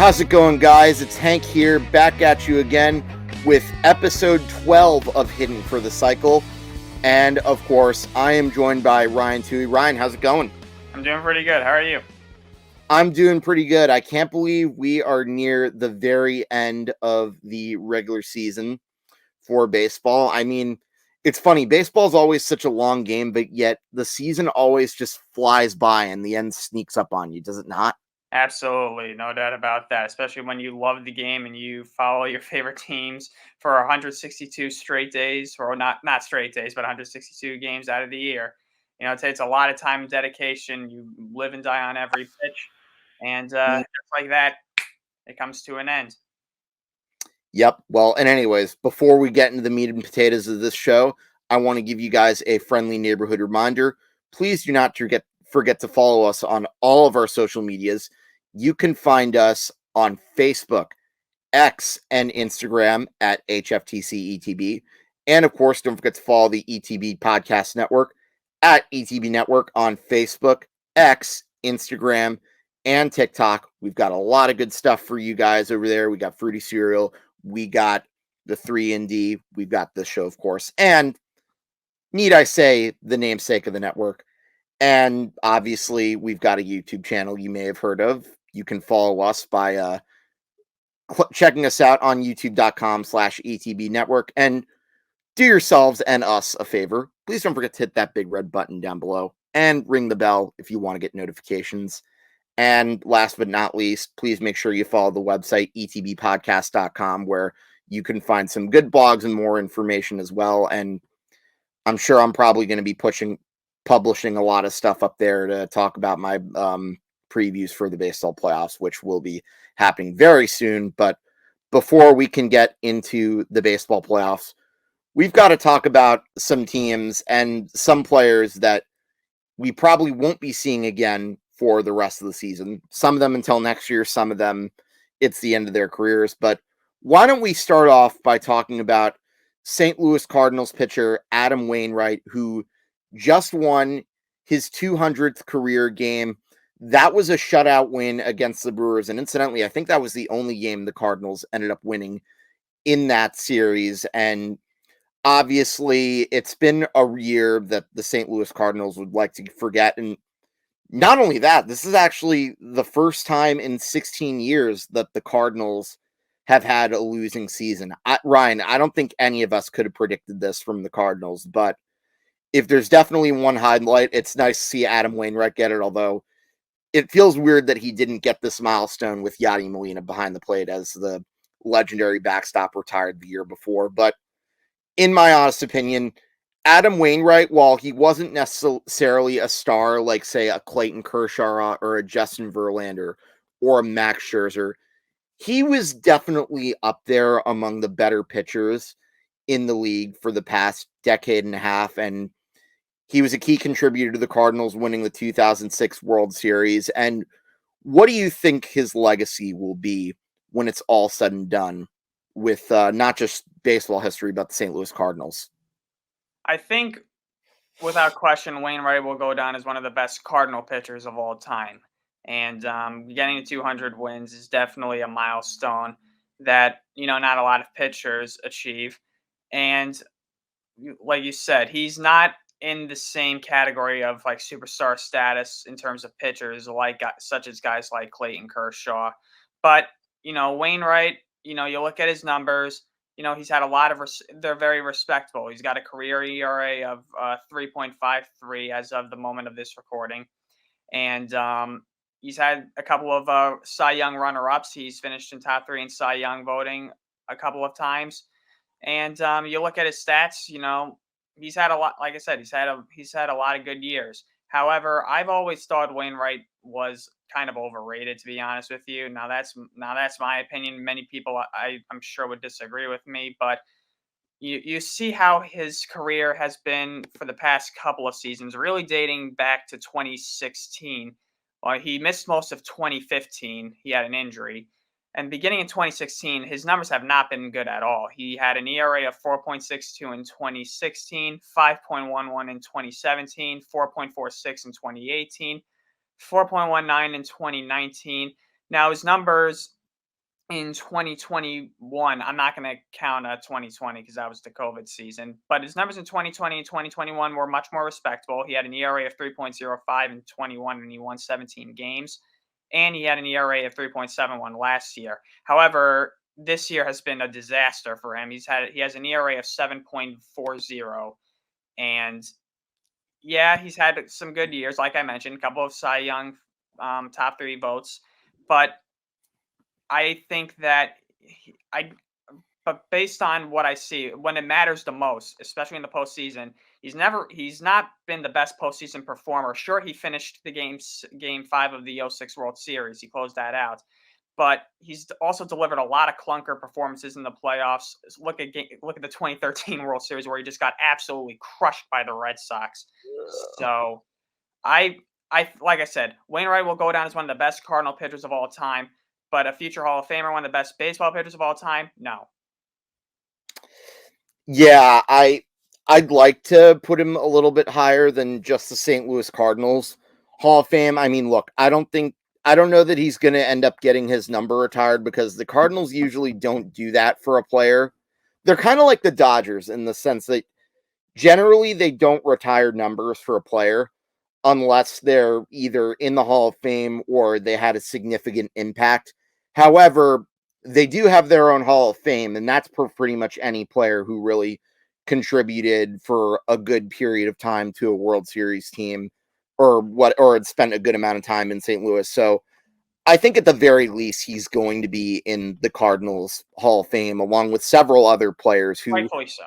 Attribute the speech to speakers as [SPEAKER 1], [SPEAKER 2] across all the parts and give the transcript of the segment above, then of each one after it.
[SPEAKER 1] How's it going, guys? It's Hank here, back at you again with episode 12 of Hidden for the Cycle. And, of course, I am joined by Ryan Touhey. Ryan, how's it going?
[SPEAKER 2] I'm doing pretty good. How are you?
[SPEAKER 1] I'm doing pretty good. I can't believe we are near the very end of the regular season for baseball. I mean, it's funny. Baseball is always such a long game, but yet the season always just flies by and the end sneaks up on you, does it not?
[SPEAKER 2] Absolutely, no doubt about that, especially when you love the game and you follow your favorite teams for 162 straight days, or not straight days, but 162 games out of the year. It takes a lot of time and dedication. You live and die on every pitch, and just like that, it comes to an end.
[SPEAKER 1] Yep. Well, and anyways, before we get into the meat and potatoes of this show, I want to give you guys a friendly neighborhood reminder. Please do not forget to follow us on all of our social medias. You can find us on Facebook, X, and Instagram at HFTC ETB. And of course, don't forget to follow the ETB Podcast Network at ETB Network on Facebook, X, Instagram, and TikTok. We've got a lot of good stuff for you guys over there. We got Fruity Cereal. We got the 3 & We've got this show, of course. And need I say the namesake of the network. And obviously, we've got a YouTube channel you may have heard of. You can follow us by checking us out on youtube.com/ETB network. And do yourselves and us a favor. Please don't forget to hit that big red button down below and ring the bell if you want to get notifications. And last but not least, please make sure you follow the website, etbpodcast.com, where you can find some good blogs and more information as well. And I'm sure I'm probably going to be publishing a lot of stuff up there to talk about my previews for the baseball playoffs, which will be happening very soon. But before we can get into the baseball playoffs, we've got to talk about some teams and some players that we probably won't be seeing again for the rest of the season. Some of them until next year, some of them it's the end of their careers. But why don't we start off by talking about St. Louis Cardinals pitcher Adam Wainwright, who just won his 200th career game. That was a shutout win against the Brewers. And incidentally, I think that was the only game the Cardinals ended up winning in that series. And obviously, it's been a year that the St. Louis Cardinals would like to forget. And not only that, this is actually the first time in 16 years that the Cardinals have had a losing season. Ryan, I don't think any of us could have predicted this from the Cardinals, but if there's definitely one highlight, it's nice to see Adam Wainwright get it, although it feels weird that he didn't get this milestone with Yadi Molina behind the plate as the legendary backstop retired the year before. But in my honest opinion, Adam Wainwright, while he wasn't necessarily a star like, say, a Clayton Kershaw or a Justin Verlander or a Max Scherzer, he was definitely up there among the better pitchers in the league for the past decade and a half. And he was a key contributor to the Cardinals winning the 2006 World Series. And what do you think his legacy will be when it's all said and done with not just baseball history, but the St. Louis Cardinals?
[SPEAKER 2] I think, without question, Wainwright will go down as one of the best Cardinal pitchers of all time. And getting to 200 wins is definitely a milestone that, not a lot of pitchers achieve. And like you said, he's not in the same category of like superstar status in terms of pitchers, like such as guys like Clayton Kershaw. But, Wainwright, you look at his numbers, he's had a lot of, they're very respectable. He's got a career ERA of 3.53 as of the moment of this recording. And he's had a couple of Cy Young runner-ups. He's finished in top 3 in Cy Young voting a couple of times. And you look at his stats, he's had a lot, like I said, he's had a lot of good years. However, I've always thought Wainwright was kind of overrated, to be honest with you. Now that's my opinion. Many people I'm sure would disagree with me, but you see how his career has been for the past couple of seasons, really dating back to 2016. He missed most of 2015. He had an injury. And beginning in 2016, his numbers have not been good at all. He had an ERA of 4.62 in 2016, 5.11 in 2017, 4.46 in 2018, 4.19 in 2019. Now, his numbers in 2021. I'm not going to count 2020 because that was the COVID season, but his numbers in 2020 and 2021 were much more respectable. He had an ERA of 3.05 in 21 and he won 17 games, and he had an ERA of 3.71 last year. However, this year has been a disaster for him. He has an ERA of 7.40, and yeah, he's had some good years, like I mentioned, a couple of Cy Young top three votes, but I think that I but based on what I see, when it matters the most, especially in the postseason, he's not been the best postseason performer. Sure, he finished the game 5 of the '06 World Series. He closed that out. But he's also delivered a lot of clunker performances in the playoffs. Look at the 2013 World Series where he just got absolutely crushed by the Red Sox. So I like I said, Wainwright will go down as one of the best Cardinal pitchers of all time, but a future Hall of Famer, one of the best baseball pitchers of all time, no.
[SPEAKER 1] Yeah, I'd like to put him a little bit higher than just the St. Louis Cardinals Hall of Fame. I mean, look, I don't know that he's going to end up getting his number retired because the Cardinals usually don't do that for a player. They're kind of like the Dodgers in the sense that generally they don't retire numbers for a player unless they're either in the Hall of Fame or they had a significant impact. However, they do have their own Hall of Fame, and that's for pretty much any player who really contributed for a good period of time to a World Series team or had spent a good amount of time in St. Louis. So I think at the very least he's going to be in the Cardinals Hall of Fame along with several other players who
[SPEAKER 2] Rightfully so.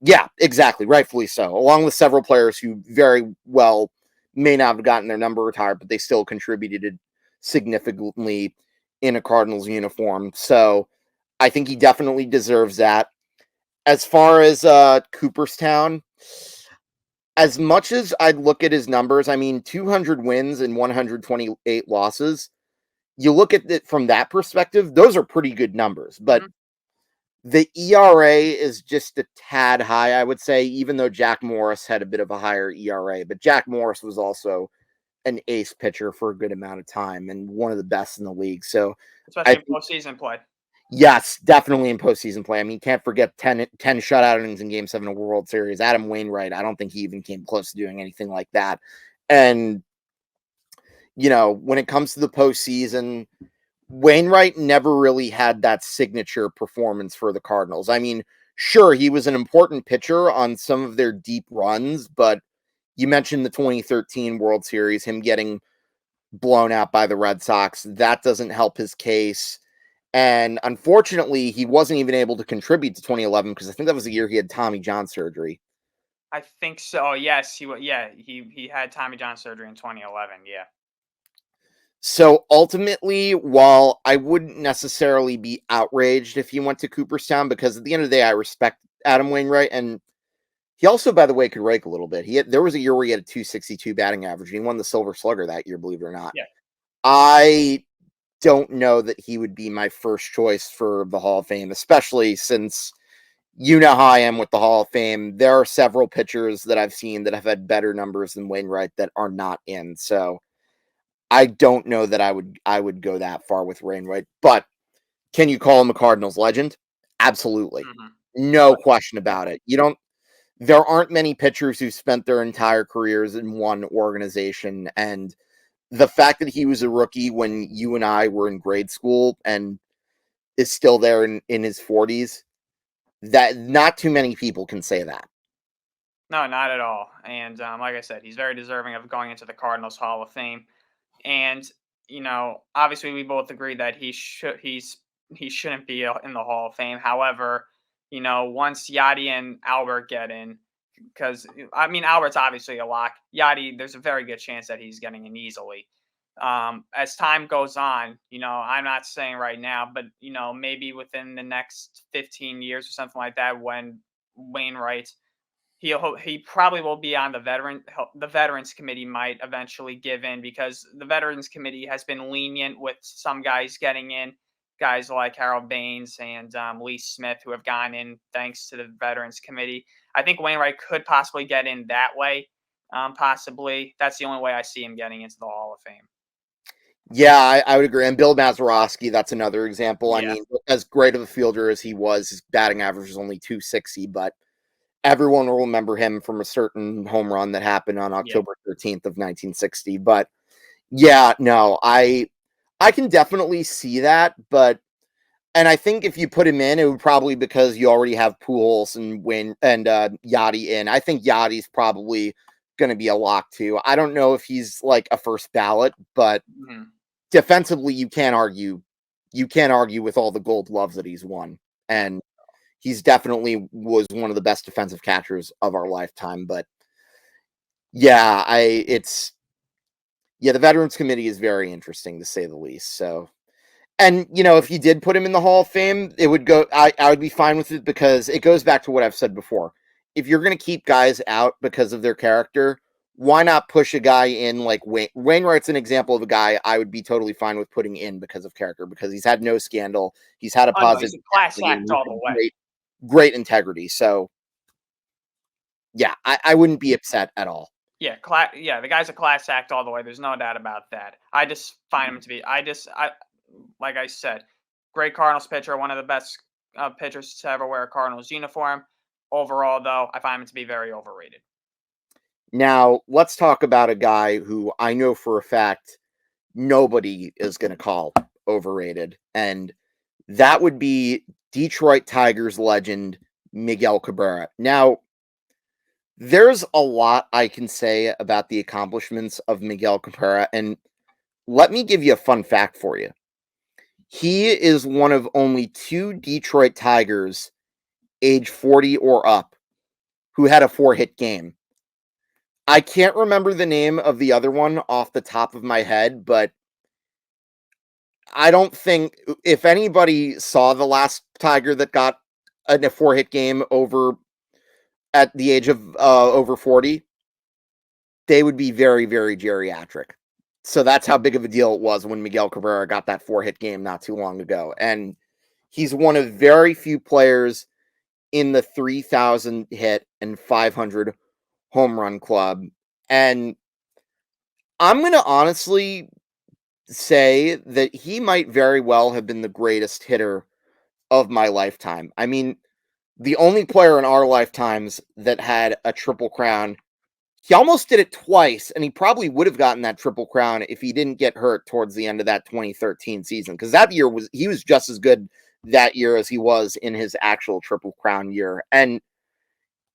[SPEAKER 1] yeah, exactly, rightfully so. Along with several players who very well may not have gotten their number retired, but they still contributed significantly in a Cardinals uniform. So I think he definitely deserves that. As far as Cooperstown, as much as I'd look at his numbers, I mean, 200 wins and 128 losses, you look at it from that perspective, those are pretty good numbers. But the ERA is just a tad high, I would say, even though Jack Morris had a bit of a higher ERA. But Jack Morris was also an ace pitcher for a good amount of time and one of the best in the league. So
[SPEAKER 2] Especially
[SPEAKER 1] I
[SPEAKER 2] in postseason play.
[SPEAKER 1] yes, definitely in postseason play. I mean, can't forget 10 shutout innings in Game 7 of World Series. Adam Wainwright, I don't think he even came close to doing anything like that. And, when it comes to the postseason, Wainwright never really had that signature performance for the Cardinals. I mean, sure, he was an important pitcher on some of their deep runs, but you mentioned the 2013 World Series, him getting blown out by the Red Sox. That doesn't help his case. And unfortunately, he wasn't even able to contribute to 2011 because I think that was the year he had Tommy John surgery.
[SPEAKER 2] I think so. Yes, he had Tommy John surgery in 2011. Yeah.
[SPEAKER 1] So ultimately, while I wouldn't necessarily be outraged if he went to Cooperstown, because at the end of the day, I respect Adam Wainwright, and he also, by the way, could rake a little bit. There was a year where he had a 262 batting average, and he won the Silver Slugger that year, believe it or not.
[SPEAKER 2] Yeah.
[SPEAKER 1] I don't know that he would be my first choice for the Hall of Fame, especially since you know how I am with the Hall of Fame. There are several pitchers that I've seen that have had better numbers than Wainwright that are not in. So I don't know that I would go that far with Wainwright. But can you call him a Cardinals legend? Absolutely. No question about it. There aren't many pitchers who spent their entire careers in one organization. And the fact that he was a rookie when you and I were in grade school and is still there in his 40s, that not too many people can say that.
[SPEAKER 2] No, not at all. And like I said, he's very deserving of going into the Cardinals Hall of Fame. And obviously, we both agree that he shouldn't be in the Hall of Fame. However, once Yachty and Albert get in, because I mean Albert's obviously a lock. Yachty, there's a very good chance that he's getting in easily. As time goes on, I'm not saying right now, but maybe within the next 15 years or something like that, when Wainwright he probably will be on the veterans committee might eventually give in because the veterans committee has been lenient with some guys getting in, guys like Harold Baines and Lee Smith who have gone in thanks to the veterans committee. I think Wainwright could possibly get in that way. Possibly that's the only way I see him getting into the Hall of Fame.
[SPEAKER 1] Yeah, I would agree. And Bill Mazeroski, that's another example. I
[SPEAKER 2] Yeah,
[SPEAKER 1] mean, as great of a fielder as he was, his batting average was only 260, but everyone will remember him from a certain home run that happened on
[SPEAKER 2] yeah.
[SPEAKER 1] October 13th of 1960. But yeah, no, I can definitely see that, but and I think if you put him in, it would probably because you already have Pujols and Yachty in. I think Yachty's probably going to be a lock too. I don't know if he's like a first ballot, but
[SPEAKER 2] Mhm.
[SPEAKER 1] defensively, you can't argue. You can't argue with all the Gold Gloves that he's won,
[SPEAKER 2] No.
[SPEAKER 1] and he's definitely was one of the best defensive catchers of our lifetime. But yeah, the Veterans Committee is very interesting to say the least. So, and if you did put him in the Hall of Fame, it would go. I would be fine with it because it goes back to what I've said before. If you're going to keep guys out because of their character, why not push a guy in like Wainwright's an example of a guy I would be totally fine with putting in because of character, because he's had no scandal, he's had a
[SPEAKER 2] Oh no, he's
[SPEAKER 1] positive
[SPEAKER 2] a class
[SPEAKER 1] integrity, and
[SPEAKER 2] act
[SPEAKER 1] he's
[SPEAKER 2] all the
[SPEAKER 1] had
[SPEAKER 2] way.
[SPEAKER 1] great integrity. So yeah, I wouldn't be upset at all.
[SPEAKER 2] Yeah, the guy's a class act all the way. There's no doubt about that. I just find him to be. I like I said, great Cardinals pitcher, one of the best pitchers to ever wear a Cardinals uniform. Overall, though, I find him to be very overrated.
[SPEAKER 1] Now let's talk about a guy who I know for a fact nobody is going to call overrated, and that would be Detroit Tigers legend Miguel Cabrera. Now, there's a lot I can say about the accomplishments of Miguel Cabrera, and let me give you a fun fact for you. He is one of only two Detroit Tigers age 40 or up who had a four-hit game. I can't remember the name of the other one off the top of my head, but I don't think if anybody saw the last Tiger that got a four-hit game over at the age of over 40, they would be very, very geriatric. So that's how big of a deal it was when Miguel Cabrera got that four-hit game not too long ago. And he's one of very few players in the 3,000 hit and 500 home run club. And I'm going to honestly say that he might very well have been the greatest hitter of my lifetime. I mean, the only player in our lifetimes that had a triple crown. He almost did it twice, and he probably would have gotten that triple crown if he didn't get hurt towards the end of that 2013 season. Because that year he was just as good that year as he was in his actual triple crown year. And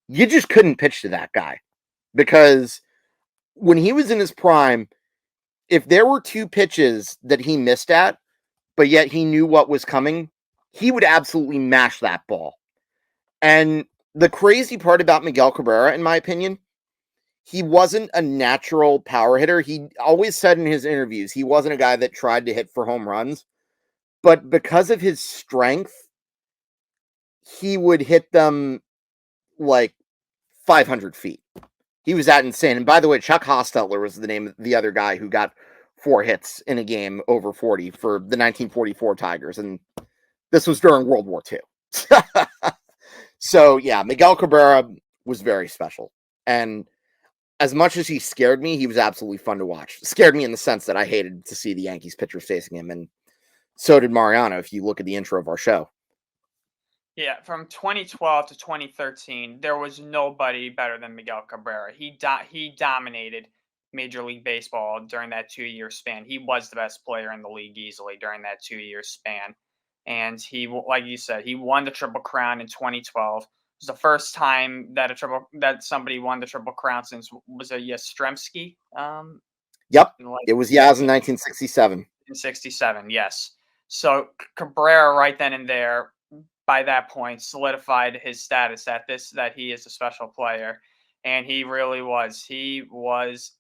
[SPEAKER 1] you just couldn't pitch to that guy. Because when he was in his prime, if there were two pitches that he missed at, but yet he knew what was coming, he would absolutely mash that ball. And the crazy part about Miguel Cabrera, in my opinion, he wasn't a natural power hitter. He always said in his interviews he wasn't a guy that tried to hit for home runs, but because of his strength, he would hit them like 500 feet. He was that insane. And by the way, Chuck Hostetler was the name of the other guy who got four hits in a game over 40 for the 1944 Tigers. And this was during World War II. So, yeah, Miguel Cabrera was very special. And as much as he scared me, he was absolutely fun to watch. Scared me in the sense that I hated to see the Yankees pitchers facing him, and so did Mariano, if you look at the intro of our show.
[SPEAKER 2] Yeah, from 2012 to 2013, there was nobody better than Miguel Cabrera. He dominated Major League Baseball during that 2 year span. He was the best player in the league easily during that 2 year span, and like you said, he won the Triple Crown in 2012. It was the first time that somebody won the Triple Crown since was a Yastrzemski.
[SPEAKER 1] Yep,
[SPEAKER 2] Like
[SPEAKER 1] it was Yaz in 1967.
[SPEAKER 2] in 67, yes. So Cabrera right then and there, by that point, solidified his status that he is a special player. And he really was. He was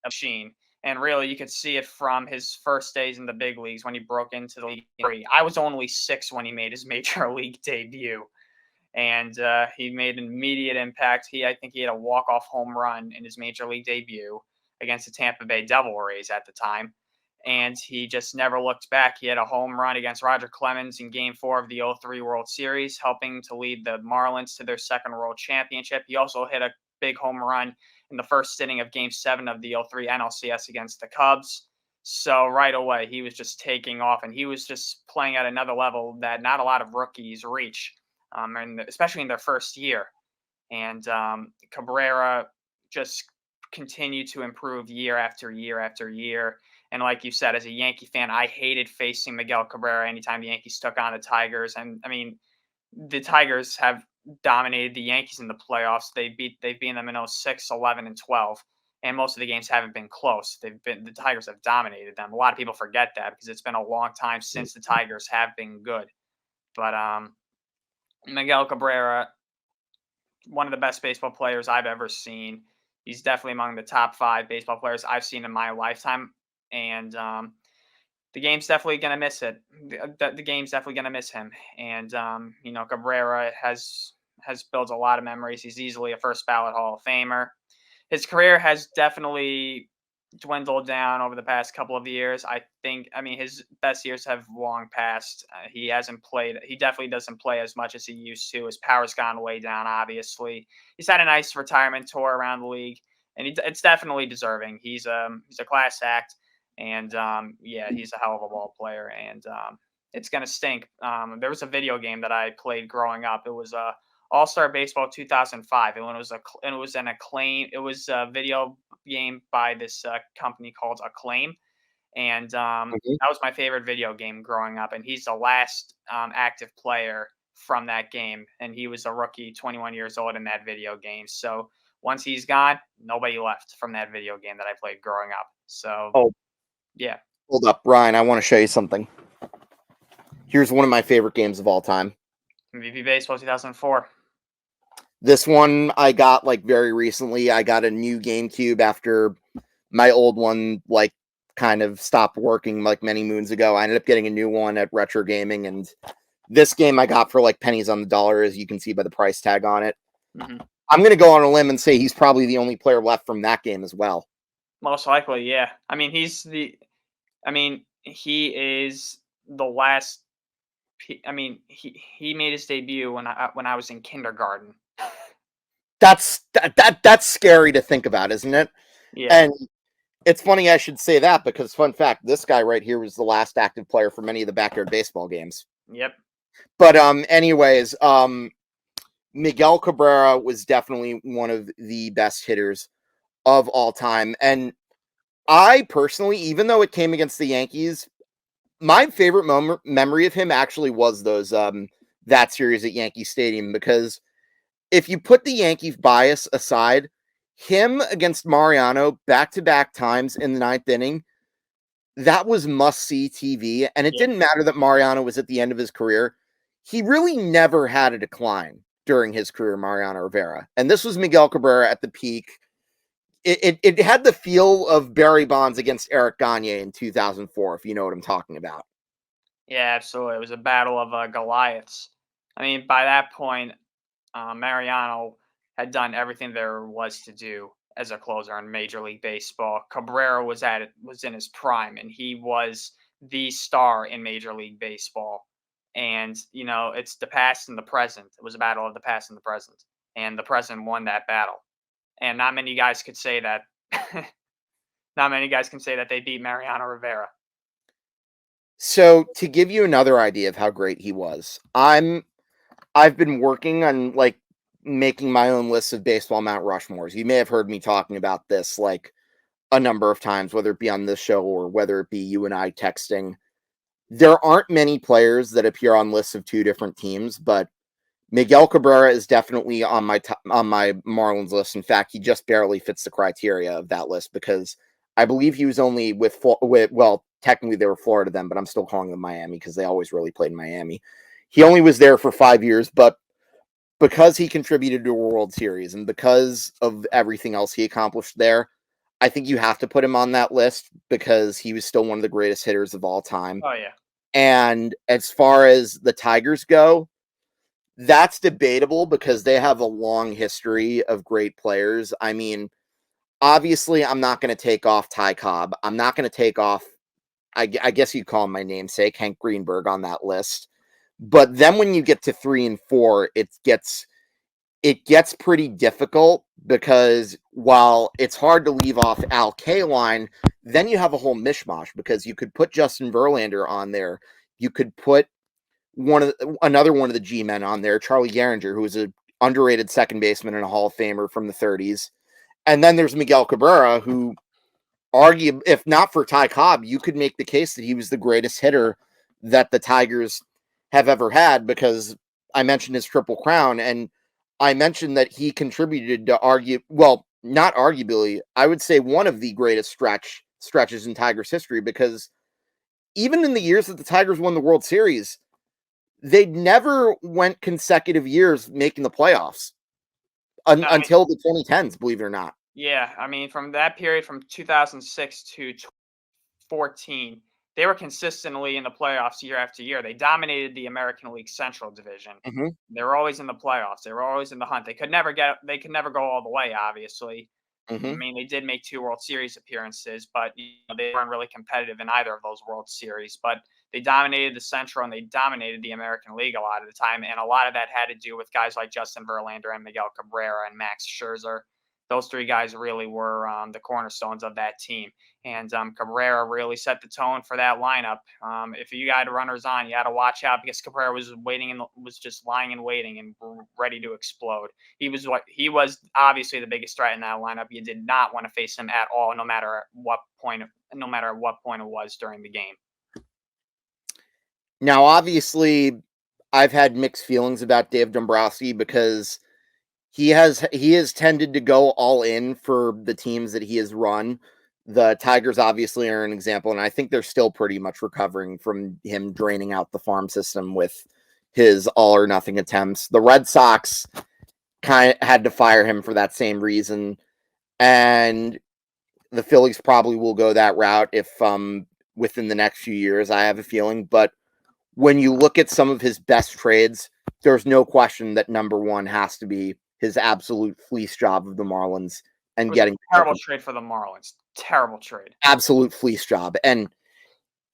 [SPEAKER 2] a machine. And really you could see it from his first days in the big leagues when he broke into the league. I was only 6 when he made his major league debut. And he made an immediate impact. I think he had a walk-off home run in his major league debut against the Tampa Bay Devil Rays at the time, and he just never looked back. He had a home run against Roger Clemens in Game 4 of the '03 World Series, helping to lead the Marlins to their second World Championship. He also hit a big home run in the first inning of Game 7 of the '03 NLCS against the Cubs. So right away, he was just taking off, and he was just playing at another level that not a lot of rookies reach, and especially in their first year. And Cabrera just continued to improve year after year after year. And like you said, as a Yankee fan, I hated facing Miguel Cabrera anytime the Yankees took on the Tigers. And I mean, the Tigers have dominated the Yankees in the playoffs. They've beaten them in 06, 11, and 12. And most of the games haven't been close. The Tigers have dominated them. A lot of people forget that because it's been a long time since the Tigers have been good. But Miguel Cabrera, one of the best baseball players I've ever seen. He's definitely among the top 5 baseball players I've seen in my lifetime. And the game's definitely going to miss it. The game's definitely going to miss him. And, Cabrera has built a lot of memories. He's easily a first ballot Hall of Famer. His career has definitely dwindled down over the past couple of years. I mean, his best years have long passed. He hasn't played. He definitely doesn't play as much as he used to. His power's gone way down, obviously. He's had a nice retirement tour around the league, and it's definitely deserving. He's a class act, and he's a hell of a ball player, and it's going to stink. There was a video game that I played growing up. It was All-Star Baseball 2005, and it was a video game by this company called Acclaim, and that was my favorite video game growing up. And he's the last active player from that game, and he was a rookie, 21 years old in that video game. So once he's gone, nobody left from that video game that I played growing up. So, yeah.
[SPEAKER 1] Hold up, Ryan. I want to show you something. Here's one of my favorite games of all time.
[SPEAKER 2] MVP Baseball 2004.
[SPEAKER 1] This one I got very recently. I got a new GameCube after my old one kind of stopped working many moons ago. I ended up getting a new one at Retro Gaming, and this game I got for pennies on the dollar, as you can see by the price tag on it.
[SPEAKER 2] Mm-hmm.
[SPEAKER 1] I'm going to go on a limb and say he's probably the only player left from that game as well.
[SPEAKER 2] Most likely, yeah. I mean, he is the last. I mean, he made his debut when I was in kindergarten.
[SPEAKER 1] That's scary to think about, isn't it?
[SPEAKER 2] Yeah.
[SPEAKER 1] And it's funny I should say that because, fun fact, this guy right here was the last active player for many of the backyard baseball games.
[SPEAKER 2] Yep.
[SPEAKER 1] But anyways, Miguel Cabrera was definitely one of the best hitters of all time. And I personally, even though it came against the Yankees, my favorite memory of him actually was those that series at Yankee Stadium, because if you put the Yankees bias aside, him against Mariano back-to-back times in the 9th inning, that was must-see TV. And it didn't matter that Mariano was at the end of his career. He really never had a decline during his career, Mariano Rivera. And this was Miguel Cabrera at the peak. It had the feel of Barry Bonds against Eric Gagne in 2004, if you know what I'm talking about.
[SPEAKER 2] Yeah, absolutely. It was a battle of Goliaths. I mean, by that point, Mariano had done everything there was to do as a closer in Major League Baseball. Cabrera was in his prime, and he was the star in Major League Baseball. And it's the past and the present. It was a battle of the past and the present, and the present won that battle. And not many guys could say that. Not many guys can say that they beat Mariano Rivera.
[SPEAKER 1] So to give you another idea of how great he was, I've been working on making my own list of baseball Mount Rushmores. You may have heard me talking about this a number of times, whether it be on this show or whether it be you and I texting. There aren't many players that appear on lists of 2 different teams, but Miguel Cabrera is definitely on my Marlins list. In fact, he just barely fits the criteria of that list because I believe he was only with technically they were Florida then, but I'm still calling them Miami because they always really played in Miami. He only was there for 5 years, but because he contributed to a World Series and because of everything else he accomplished there, I think you have to put him on that list because he was still one of the greatest hitters of all time.
[SPEAKER 2] Oh, yeah.
[SPEAKER 1] And as far as the Tigers go, that's debatable because they have a long history of great players. I mean, obviously, I'm not going to take off Ty Cobb. I'm not going to take off, I guess you'd call him my namesake, Hank Greenberg, on that list. But then when you get to 3 and 4, it gets pretty difficult because while it's hard to leave off Al Kaline, then you have a whole mishmash because you could put Justin Verlander on there. You could put another one of the G men on there, Charlie Gehringer, who was an underrated second baseman and a Hall of Famer from the 30s. And then there's Miguel Cabrera, who if not for Ty Cobb, you could make the case that he was the greatest hitter that the Tigers have ever had, because I mentioned his Triple Crown, and I mentioned that he contributed to not arguably, I would say one of the greatest stretches in Tigers history, because even in the years that the Tigers won the World Series, they never went consecutive years making the playoffs until the 2010s, believe it or not.
[SPEAKER 2] Yeah, I mean, from that period from 2006 to 14, they were consistently in the playoffs year after year. They dominated the American League Central Division.
[SPEAKER 1] Mm-hmm.
[SPEAKER 2] They were always in the playoffs. They were always in the hunt. They could never go all the way, obviously.
[SPEAKER 1] Mm-hmm.
[SPEAKER 2] I mean, they did make 2 World Series appearances, but they weren't really competitive in either of those World Series. But they dominated the Central and they dominated the American League a lot of the time, and a lot of that had to do with guys like Justin Verlander and Miguel Cabrera and Max Scherzer. Those 3 guys really were the cornerstones of that team. And Cabrera really set the tone for that lineup. If you got runners on, you had to watch out because Cabrera was waiting and was just lying and waiting and ready to explode. He was obviously the biggest threat in that lineup. You did not want to face him at all, no matter at what point it was during the game.
[SPEAKER 1] Now, obviously, I've had mixed feelings about Dave Dombrowski because he has tended to go all in for the teams that he has run. The Tigers obviously are an example, and I think they're still pretty much recovering from him draining out the farm system with his all or nothing attempts. The Red Sox kind of had to fire him for that same reason, and the Phillies probably will go that route if within the next few years, I have a feeling. But when you look at some of his best trades, there's no question that number one has to be his absolute fleece job of the Marlins and getting
[SPEAKER 2] a terrible trade for the Marlins. Terrible trade.
[SPEAKER 1] Absolute fleece job. And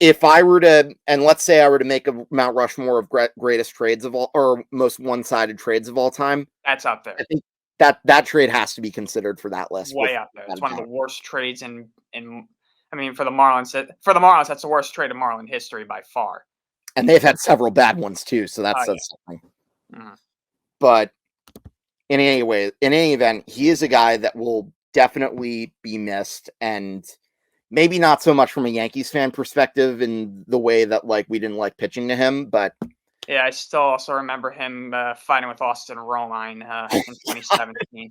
[SPEAKER 1] if I were to, and let's say I were to make a Mount Rushmore of greatest trades of all, or most one-sided trades of all time,
[SPEAKER 2] that's up there.
[SPEAKER 1] I think that trade has to be considered for that list.
[SPEAKER 2] Way up there. It's one of the worst trades I mean, for the Marlins, that's the worst trade in Marlin history by far.
[SPEAKER 1] And they've had several bad ones too, so that's something. Mm-hmm. But in any event, he is a guy that will definitely be missed, and maybe not so much from a Yankees fan perspective in the way that we didn't like pitching to him, but
[SPEAKER 2] yeah, I still also remember him fighting with Austin Romine in 2017.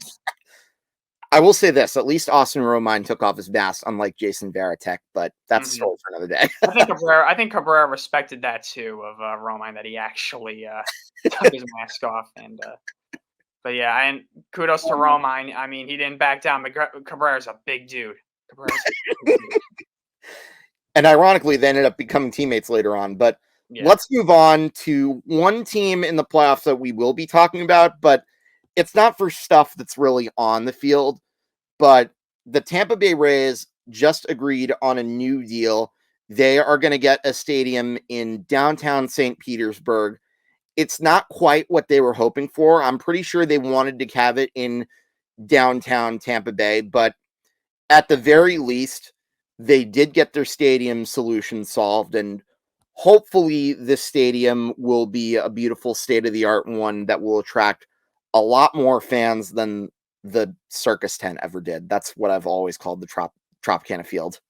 [SPEAKER 1] I will say this: at least Austin Romine took off his mask, unlike Jason Varitek, but that's a story for another day.
[SPEAKER 2] I think Cabrera respected that too of Romine, that he actually took his mask off. And but yeah, and kudos to Romine. I mean, he didn't back down. Cabrera's a big dude.
[SPEAKER 1] And ironically, they ended up becoming teammates later on. But let's move on to one team in the playoffs that we will be talking about, but it's not for stuff that's really on the field. But the Tampa Bay Rays just agreed on a new deal. They are going to get a stadium in downtown St. Petersburg. It's not quite what they were hoping for. I'm pretty sure they wanted to have it in downtown Tampa Bay, but at the very least, they did get their stadium solution solved, and hopefully this stadium will be a beautiful state-of-the-art one that will attract a lot more fans than the Circus Tent ever did. That's what I've always called the Tropicana Field.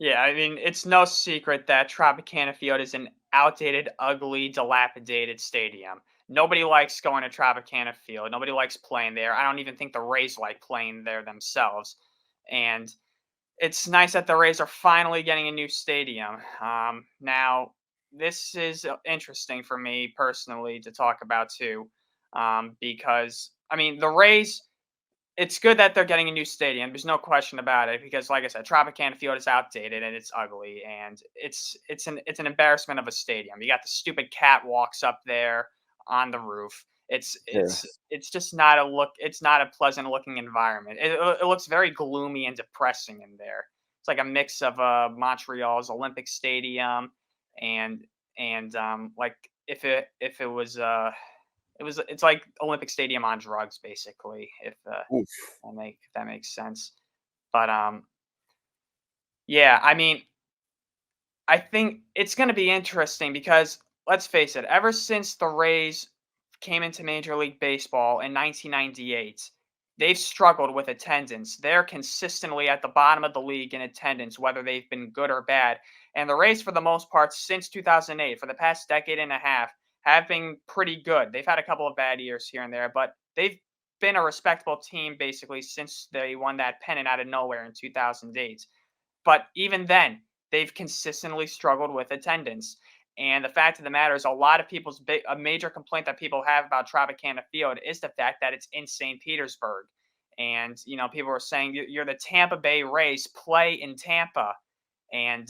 [SPEAKER 2] Yeah, I mean, it's no secret that Tropicana Field is an outdated, ugly, dilapidated stadium. Nobody likes going to Tropicana Field. Nobody likes playing there. I don't even think the Rays like playing there themselves. And it's nice that the Rays are finally getting a new stadium. Now, this is interesting for me personally to talk about too, because, I mean, the Rays, it's good that they're getting a new stadium. There's no question about it because, like I said, Tropicana Field is outdated and it's ugly, and it's an embarrassment of a stadium. You got the stupid catwalks up there on the roof. It's just not a look. It's not a pleasant looking environment. It looks very gloomy and depressing in there. It's like a mix of Montreal's Olympic Stadium and like if it was it's like Olympic Stadium on drugs, basically. If that makes sense. But Yeah, I mean, I think it's going to be interesting because let's face it, ever since the Rays came into Major League Baseball in 1998, they've struggled with attendance. They're consistently at the bottom of the league in attendance, whether they've been good or bad. And the Rays, for the most part, since 2008, for the past decade and a half, have been pretty good. They've had a couple of bad years here and there, but they've been a respectable team basically since they won that pennant out of nowhere in 2008. But even then, they've consistently struggled with attendance. And the fact of the matter is, a major complaint that people have about Tropicana Field is the fact that it's in St. Petersburg. And, people are saying you're the Tampa Bay Rays, play in Tampa. And,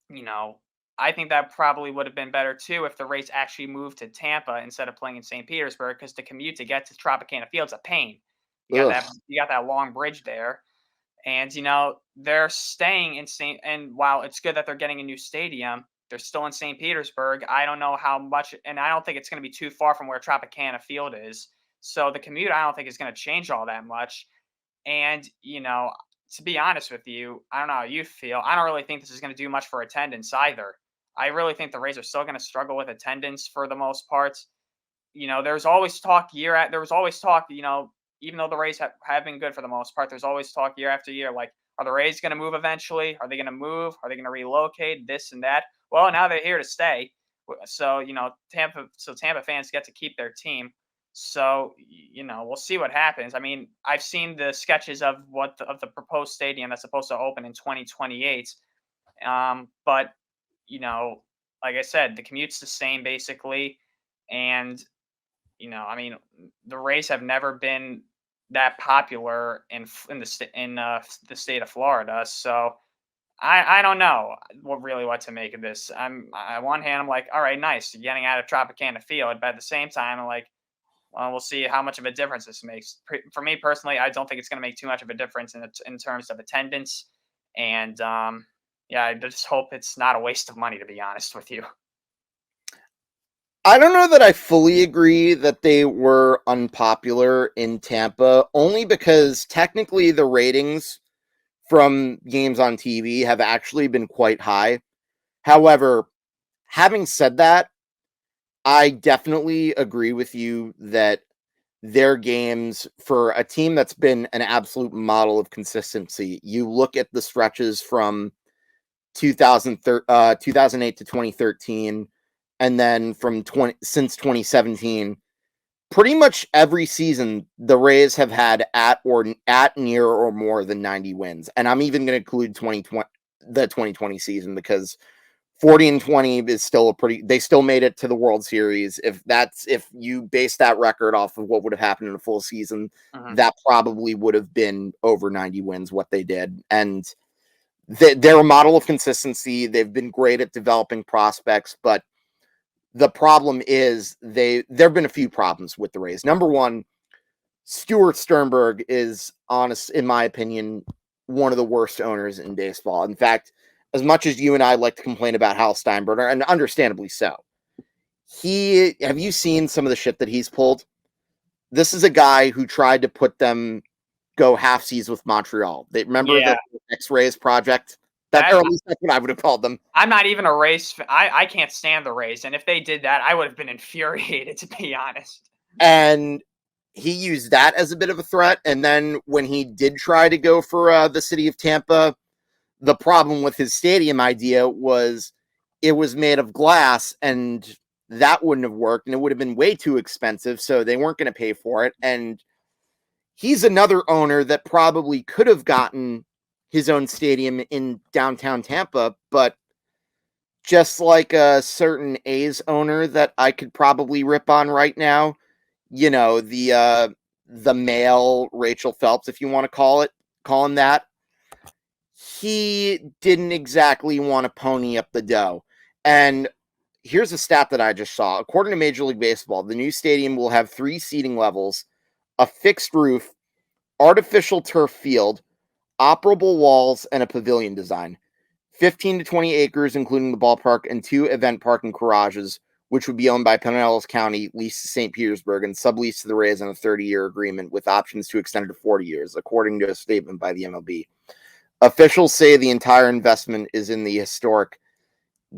[SPEAKER 2] you know, I think that probably would have been better too if the Rays actually moved to Tampa instead of playing in St. Petersburg, because the commute to get to Tropicana Field's a pain.
[SPEAKER 1] Ugh.
[SPEAKER 2] You got that long bridge there, and, they're staying in St. And while it's good that they're getting a new stadium, they're still in St. Petersburg. I don't know how much, and I don't think it's going to be too far from where Tropicana Field is. So the commute, I don't think is going to change all that much. And, to be honest with you, I don't know how you feel. I don't really think this is going to do much for attendance either. I really think the Rays are still going to struggle with attendance for the most part. There was always talk, even though the Rays have been good for the most part, there's always talk year after year, like, are the Rays going to move eventually? Are they going to move? Are they going to relocate? This and that. Well, now they're here to stay. So, Tampa fans get to keep their team. So, we'll see what happens. I mean, I've seen the sketches of of the proposed stadium that's supposed to open in 2028. But, you know, like I said, the commute's the same basically. And I mean, the Rays have never been that popular the state of Florida. So I don't know what to make of this. On one hand, I'm like, all right, nice, you're getting out of Tropicana Field, but at the same time, I'm like, well, we'll see how much of a difference this makes. For me personally, I don't think it's going to make too much of a difference in terms of attendance. And yeah, I just hope it's not a waste of money, to be honest with you.
[SPEAKER 1] I don't know that I fully agree that they were unpopular in Tampa, only because technically the ratings from games on TV have actually been quite high. However, having said that, I definitely agree with you that their games, for a team that's been an absolute model of consistency, you look at the stretches from 2008 to 2013, and then since 2017, pretty much every season the Rays have had at near or more than 90 wins. And I'm even going to include the 2020 season, because 40-20 is still they still made it to the World Series. If you base that record off of what would have happened in a full season, that probably would have been over 90 wins, what they did. And they're a model of consistency. They've been great at developing prospects, but the problem is there have been a few problems with the Rays. Number one, Stuart Sternberg is, in my opinion, one of the worst owners in baseball. In fact, as much as you and I like to complain about Hal Steinbrenner, and understandably so, have you seen some of the shit that he's pulled? This is a guy who tried to put them go half-seas with Montreal. Remember the X-Rays project? Or at least that's what I would have called them.
[SPEAKER 2] I'm not even a Rays fan. I can't stand the Rays, and if they did that, I would have been infuriated, to be honest.
[SPEAKER 1] And he used that as a bit of a threat. And then when he did try to go for the city of Tampa, the problem with his stadium idea was it was made of glass, and that wouldn't have worked, and it would have been way too expensive, so they weren't going to pay for it. And he's another owner that probably could have gotten his own stadium in downtown Tampa, but just like a certain A's owner that I could probably rip on right now, the male Rachel Phelps, if you want to call him that, he didn't exactly want to pony up the dough. And here's a stat that I just saw. According to Major League Baseball, the new stadium will have 3 seating levels, a fixed roof, artificial turf field, operable walls, and a pavilion design. 15 to 20 acres, including the ballpark, and 2 event parking garages, which would be owned by Pinellas County, leased to St. Petersburg, and subleased to the Rays on a 30-year agreement with options to extend it to 40 years, according to a statement by the MLB. Officials say the entire investment is in the historic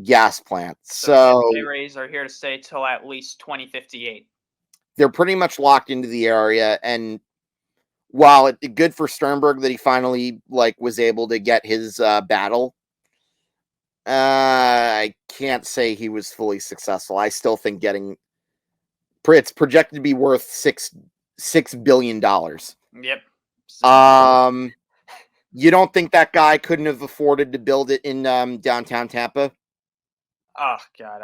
[SPEAKER 1] gas plant.
[SPEAKER 2] So the Tampa
[SPEAKER 1] So
[SPEAKER 2] Bay Rays are here to stay till at least 2058.
[SPEAKER 1] they're pretty much locked into the area. And while it's good for Sternberg that he finally was able to get his battle, I can't say he was fully successful. I still think it's projected to be worth $6 billion.
[SPEAKER 2] Yep.
[SPEAKER 1] You don't think that guy couldn't have afforded to build it in downtown Tampa?
[SPEAKER 2] Oh God,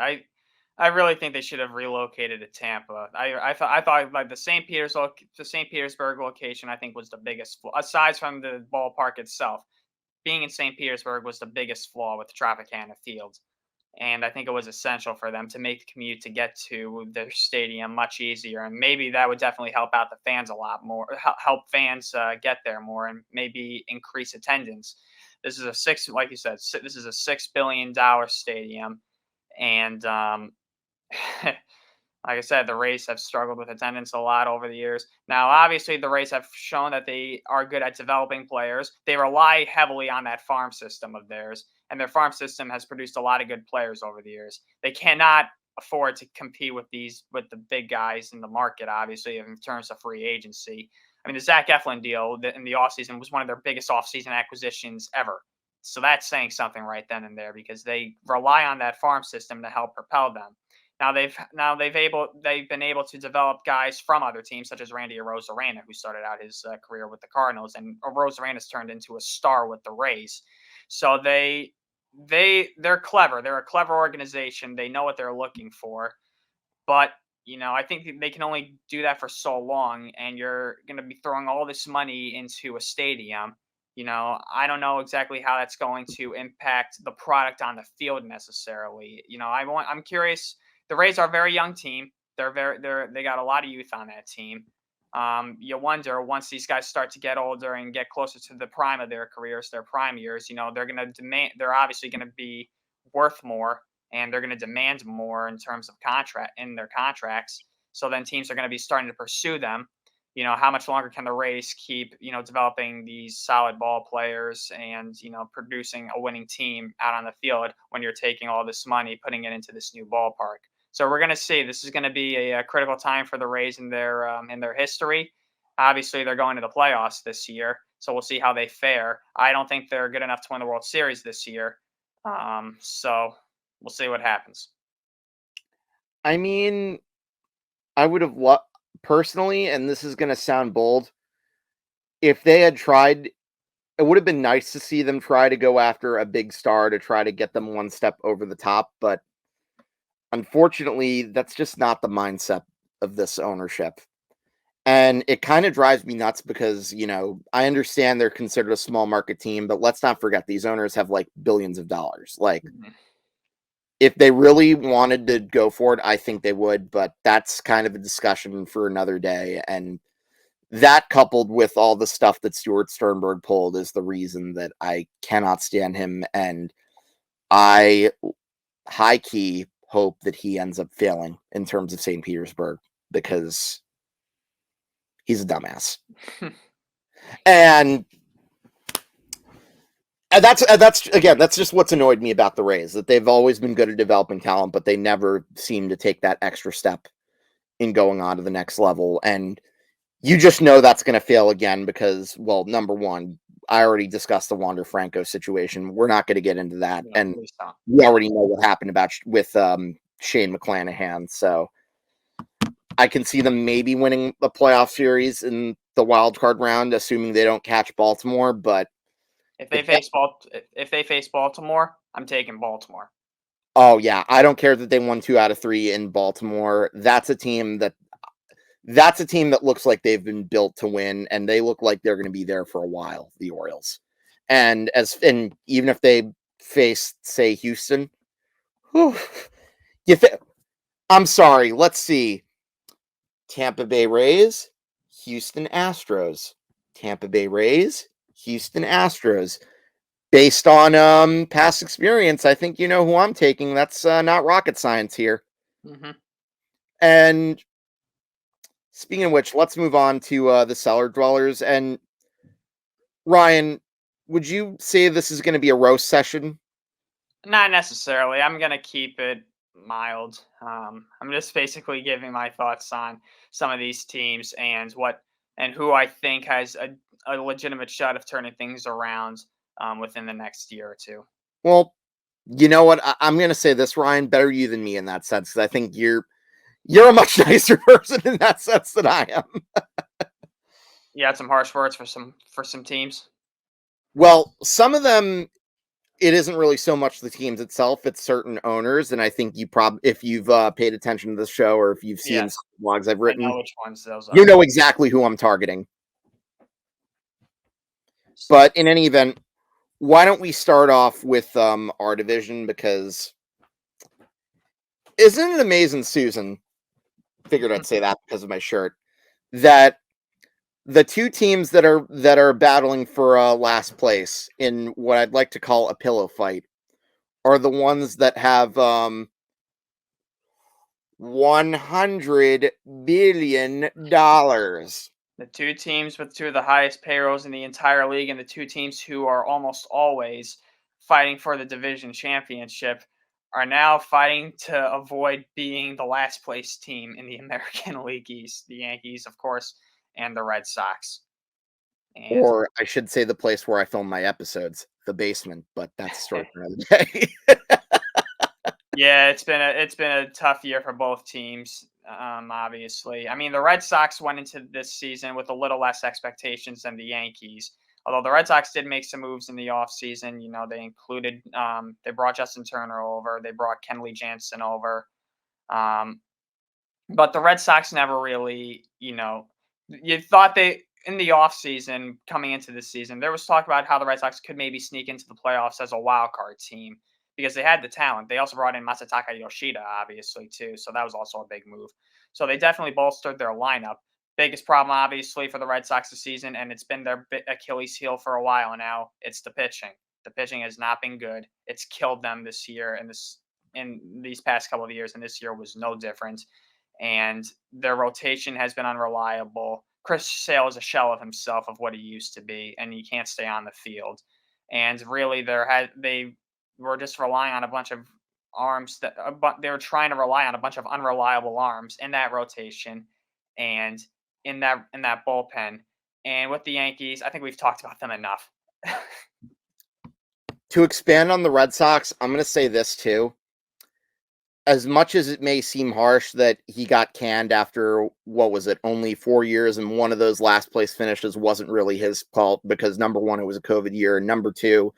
[SPEAKER 2] I really think they should have relocated to Tampa. I thought like the St. Petersburg location I think was the biggest flaw, aside from the ballpark itself. Being in St. Petersburg was the biggest flaw with Tropicana Field. And I think it was essential for them to make the commute to get to their stadium much easier. And maybe that would definitely help out the fans a lot more, help fans get there more, and maybe increase attendance. This is like you said, this is a $6 billion stadium, and like I said, the Rays have struggled with attendance a lot over the years. Now, obviously, the Rays have shown that they are good at developing players. They rely heavily on that farm system of theirs, and their farm system has produced a lot of good players over the years. They cannot afford to compete with the big guys in the market, obviously, in terms of free agency. I mean, the Zach Eflin deal in the offseason was one of their biggest offseason acquisitions ever. So that's saying something right then and there, because they rely on that farm system to help propel them. They've been able to develop guys from other teams, such as Randy Arozarena, who started out his career with the Cardinals, and Arozarena's turned into a star with the Rays. So they're clever. They're a clever organization. They know what they're looking for, but I think they can only do that for so long. And you're going to be throwing all this money into a stadium. I don't know exactly how that's going to impact the product on the field necessarily. I'm curious. The Rays are a very young team. They got a lot of youth on that team. You wonder, once these guys start to get older and get closer to the prime of their careers, their prime years, they're going to demand. They're obviously going to be worth more, and they're going to demand more in terms of their contracts. So then teams are going to be starting to pursue them. How much longer can the Rays keep, developing these solid ball players and, producing a winning team out on the field when you're taking all this money, putting it into this new ballpark? So we're going to see. This is going to be a critical time for the Rays in their history. Obviously, they're going to the playoffs this year, so we'll see how they fare. I don't think they're good enough to win the World Series this year. So we'll see what happens.
[SPEAKER 1] I mean, I would have personally, and this is going to sound bold, if they had tried, it would have been nice to see them try to go after a big star to try to get them one step over the top. But unfortunately, that's just not the mindset of this ownership. And it kind of drives me nuts because, I understand they're considered a small market team, but let's not forget these owners have billions of dollars. If they really wanted to go for it, I think they would, but that's kind of a discussion for another day. And that, coupled with all the stuff that Stuart Sternberg pulled, is the reason that I cannot stand him. And I high key hope that he ends up failing in terms of St. Petersburg, because he's a dumbass. And that's just what's annoyed me about the Rays, that they've always been good at developing talent, but they never seem to take that extra step in going on to the next level. And you just know that's going to fail again because, well, number one, I already discussed the Wander Franco situation. We're not going to get into that.
[SPEAKER 2] No,
[SPEAKER 1] and we already know what happened with Shane McClanahan. So I can see them maybe winning a playoff series in the wild card round, assuming they don't catch Baltimore. But
[SPEAKER 2] if they face Baltimore, I'm taking Baltimore.
[SPEAKER 1] Oh yeah, I don't care that they won 2 out of 3 in Baltimore. That's a team that looks like they've been built to win, and they look like they're going to be there for a while, the Orioles. And even if they face, say, Houston, I'm sorry. Let's see. Tampa Bay Rays, Houston Astros. Tampa Bay Rays, Houston Astros. Based on past experience, I think you know who I'm taking. That's not rocket science here.
[SPEAKER 2] Mm-hmm.
[SPEAKER 1] And speaking of which, let's move on to the Cellar Dwellers. And Ryan, would you say this is going to be a roast session?
[SPEAKER 2] Not necessarily. I'm gonna keep it mild. I'm just basically giving my thoughts on some of these teams and who I think has a legitimate shot of turning things around within the next year or two.
[SPEAKER 1] Well, you know what? I'm going to say this, Ryan. Better you than me in that sense, because I think you're a much nicer person in that sense than I am.
[SPEAKER 2] You had some harsh words for some teams.
[SPEAKER 1] Well, some of them it isn't really so much the teams itself; it's certain owners, and I think if you've paid attention to this show or if you've seen
[SPEAKER 2] Yes,
[SPEAKER 1] blogs I've
[SPEAKER 2] I
[SPEAKER 1] written,
[SPEAKER 2] know which ones those
[SPEAKER 1] you
[SPEAKER 2] are.
[SPEAKER 1] know exactly who I'm targeting.
[SPEAKER 2] S-
[SPEAKER 1] But in any event, why don't we start off with our division, because isn't it amazing, Susan? Figured I'd say that because of my shirt. That the two teams that are battling for last place in what I'd like to call a pillow fight are the ones that have $100 billion.
[SPEAKER 2] The two teams with two of the highest payrolls in the entire league, and the two teams who are almost always fighting for the division championship, are now fighting to avoid being the last place team in the American League East. The Yankees, of course, and the Red Sox. And
[SPEAKER 1] Or I should say the place where I film my episodes, the basement, but that's a story for another day.
[SPEAKER 2] yeah, it's been a tough year for both teams. Obviously, I mean the Red Sox went into this season with a little less expectations than the Yankees. Although the Red Sox did make some moves in the offseason. They brought Justin Turner over, they brought Kenley Jansen over. Um, but the Red Sox never really, you thought they in the offseason coming into this season, there was talk about how the Red Sox could maybe sneak into the playoffs as a wild card team because they had the talent. They also brought in Masataka Yoshida, obviously, too. So that was also a big move. So they definitely bolstered their lineup. Biggest problem, obviously, for the Red Sox this season, and it's been their Achilles heel for a while now. It's the pitching. The pitching has not been good. It's killed them this year and in these past couple of years, and this year was no different. And their rotation has been unreliable. Chris Sale is a shell of himself of what he used to be, and he can't stay on the field. And really, they were just relying on a bunch of arms but they were trying to rely on a bunch of unreliable arms in that rotation and in that bullpen. And with the Yankees, I think we've talked about them enough.
[SPEAKER 1] To expand on the Red Sox, I'm going to say this too. As much as it may seem harsh that he got canned after, what was it, only 4 years, and one of those last place finishes wasn't really his fault because number one, it was a COVID year, and number two,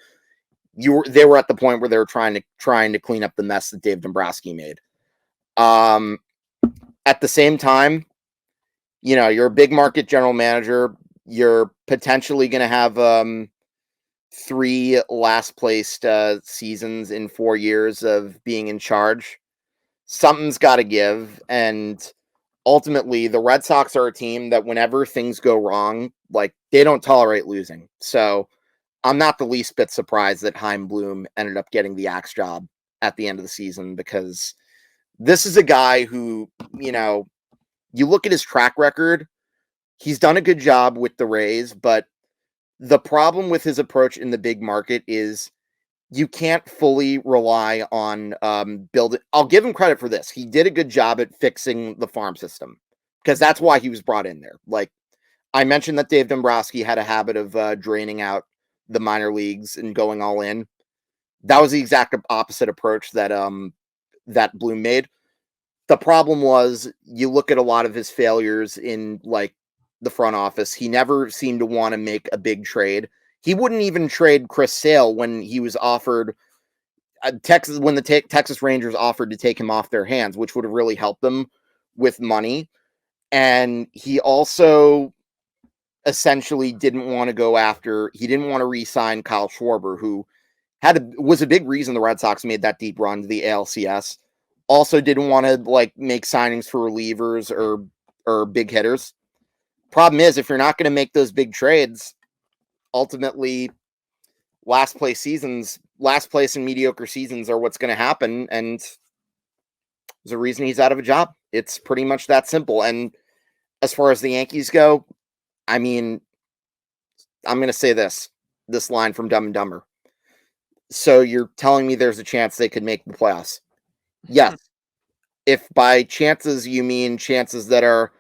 [SPEAKER 1] they were at the point where they were trying to clean up the mess that Dave Dombrowski made. At the same time, you're a big market general manager. You're potentially going to have 3 last placed seasons in 4 years of being in charge. Something's got to give, and ultimately, the Red Sox are a team that whenever things go wrong, like they don't tolerate losing. So I'm not the least bit surprised that Chaim Bloom ended up getting the axe job at the end of the season, because this is a guy who, you look at his track record, he's done a good job with the Rays, but the problem with his approach in the big market is you can't fully rely on building. I'll give him credit for this. He did a good job at fixing the farm system because that's why he was brought in there. Like I mentioned that Dave Dombrowski had a habit of draining out the minor leagues and going all in. That was the exact opposite approach that Bloom made. The problem was you look at a lot of his failures in like the front office. He never seemed to want to make a big trade. He wouldn't even trade Chris Sale when he was offered Texas, when the Texas Rangers offered to take him off their hands, which would have really helped them with money. And he also essentially didn't want to re-sign Kyle Schwarber, who was a big reason the Red Sox made that deep run to the ALCS. Also didn't want to like make signings for relievers or big hitters. Problem is, if you're not going to make those big trades, ultimately last place and mediocre seasons are what's going to happen, and there's a reason he's out of a job. It's pretty much that simple. And as far as the Yankees go, I mean, I'm going to say this. this line from Dumb and Dumber. So you're telling me there's a chance they could make the playoffs? Yes. If by chances you mean chances that are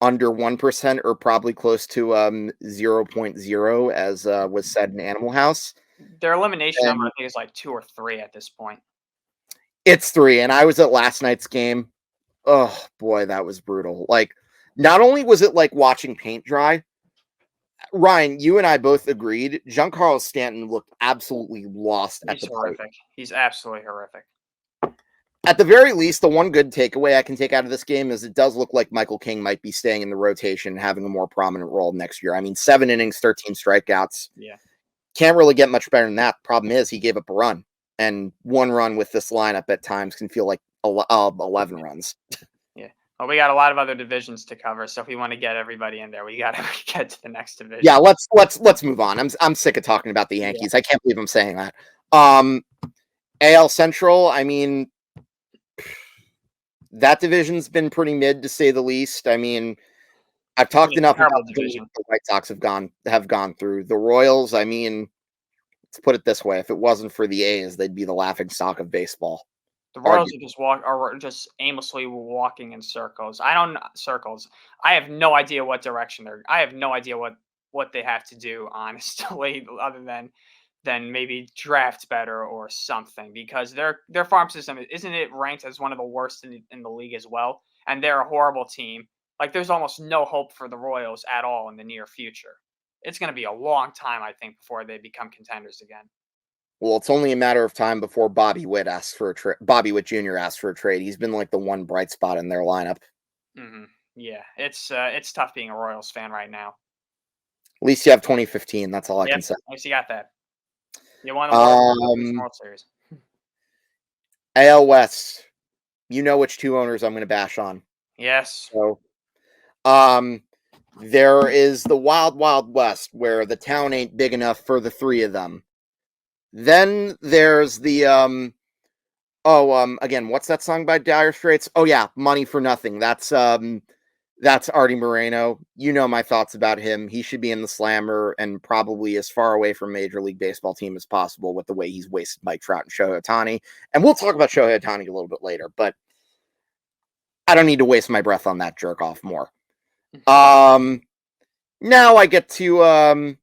[SPEAKER 1] under 1% or probably close to 0.0, as was said in Animal House,
[SPEAKER 2] Their elimination number, I
[SPEAKER 1] then
[SPEAKER 2] think, is like 2 or 3 at this point.
[SPEAKER 1] it's 3. And I was at last night's game. Oh boy, that was brutal. Like, not only was it like watching paint dry, Ryan, you and I both agreed Giancarlo Stanton looked absolutely lost at
[SPEAKER 2] He's
[SPEAKER 1] the plate.
[SPEAKER 2] horrific. He's absolutely horrific.
[SPEAKER 1] At the very least, the one good takeaway I can take out of this game is it does look like Michael King might be staying in the rotation and having a more prominent role next year. I mean, 7 innings, 13 strikeouts.
[SPEAKER 2] Yeah.
[SPEAKER 1] Can't really get much better than that. Problem is, he gave up a run, and 1 run with this lineup at times can feel like 11 runs.
[SPEAKER 2] Yeah. Well, we got a lot of other divisions to cover, so if we want to get everybody in there, we got to get to the next division.
[SPEAKER 1] Yeah, let's move on. I'm sick of talking about the Yankees. I can't believe I'm saying that. AL Central, I mean, that division's been pretty mid to say the least. I mean, I've talked enough about the division the White Sox have gone through. The Royals, I mean, let's put it this way: if it wasn't for the A's, they'd be the laughing stock of baseball.
[SPEAKER 2] The Royals are just aimlessly walking in circles. I have no idea what direction I have no idea what they have to do, honestly, other than maybe draft better or something, because their farm system, isn't it ranked as one of the worst in the league as well? And they're a horrible team. Like, there's almost no hope for the Royals at all in the near future. It's going to be a long time, I think, before they become contenders again.
[SPEAKER 1] Well, it's only a matter of time before Bobby Witt asks for a trade. Bobby Witt Jr. asks for a trade. He's been like the one bright spot in their lineup.
[SPEAKER 2] Mm-hmm. Yeah, it's tough being a Royals fan right now.
[SPEAKER 1] At least you have 2015. That's all I can say.
[SPEAKER 2] At least you got that. You won the World Series.
[SPEAKER 1] AL West. You know which 2 owners I'm going to bash on.
[SPEAKER 2] Yes.
[SPEAKER 1] So, there is the Wild Wild West, where the town ain't big enough for the 3 of them. Then there's the again, what's that song by Dire Straits? Oh yeah, Money for Nothing. That's Artie Moreno. You know my thoughts about him. He should be in the slammer and probably as far away from Major League Baseball team as possible with the way he's wasted Mike Trout and Shohei Ohtani. And we'll talk about Shohei Ohtani a little bit later, but I don't need to waste my breath on that jerk off more. Now I get to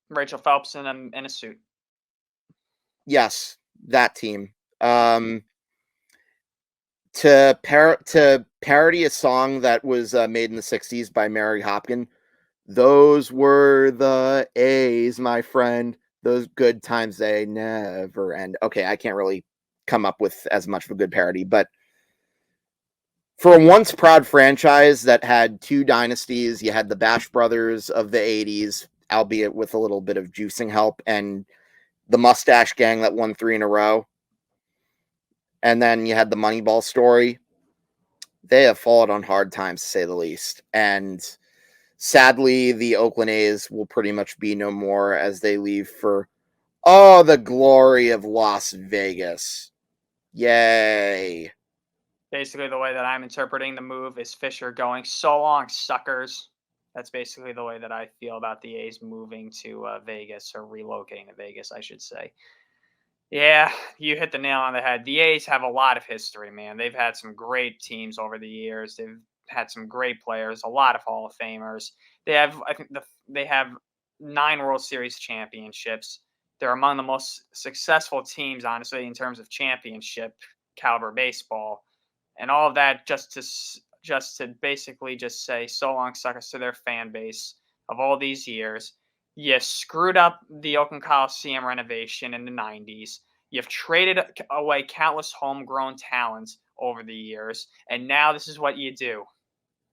[SPEAKER 2] Rachel Phelps in a suit.
[SPEAKER 1] Yes, that team. To parody a song that was made in the 60s by Mary Hopkin, those were the A's, my friend. Those good times, they never end. Okay, I can't really come up with as much of a good parody, but for a once proud franchise that had 2 dynasties, you had the Bash Brothers of the 80s, albeit with a little bit of juicing help, and the Mustache Gang that won 3 in a row. And then you had the Moneyball story. They have fallen on hard times, to say the least. And sadly, the Oakland A's will pretty much be no more as they leave for, the glory of Las Vegas. Yay.
[SPEAKER 2] Basically, the way that I'm interpreting the move is Fisher going, "So long, suckers." That's basically the way that I feel about the A's moving to Vegas, or relocating to Vegas, I should say. Yeah, you hit the nail on the head. The A's have a lot of history, man. They've had some great teams over the years. They've had some great players, a lot of Hall of Famers. I think they have 9 World Series championships. They're among the most successful teams, honestly, in terms of championship caliber baseball, and all of that just to basically just say so long, suckers, to their fan base of all these years. You screwed up the Oakland Coliseum renovation in the 90s. You've traded away countless homegrown talents over the years, and now this is what you do.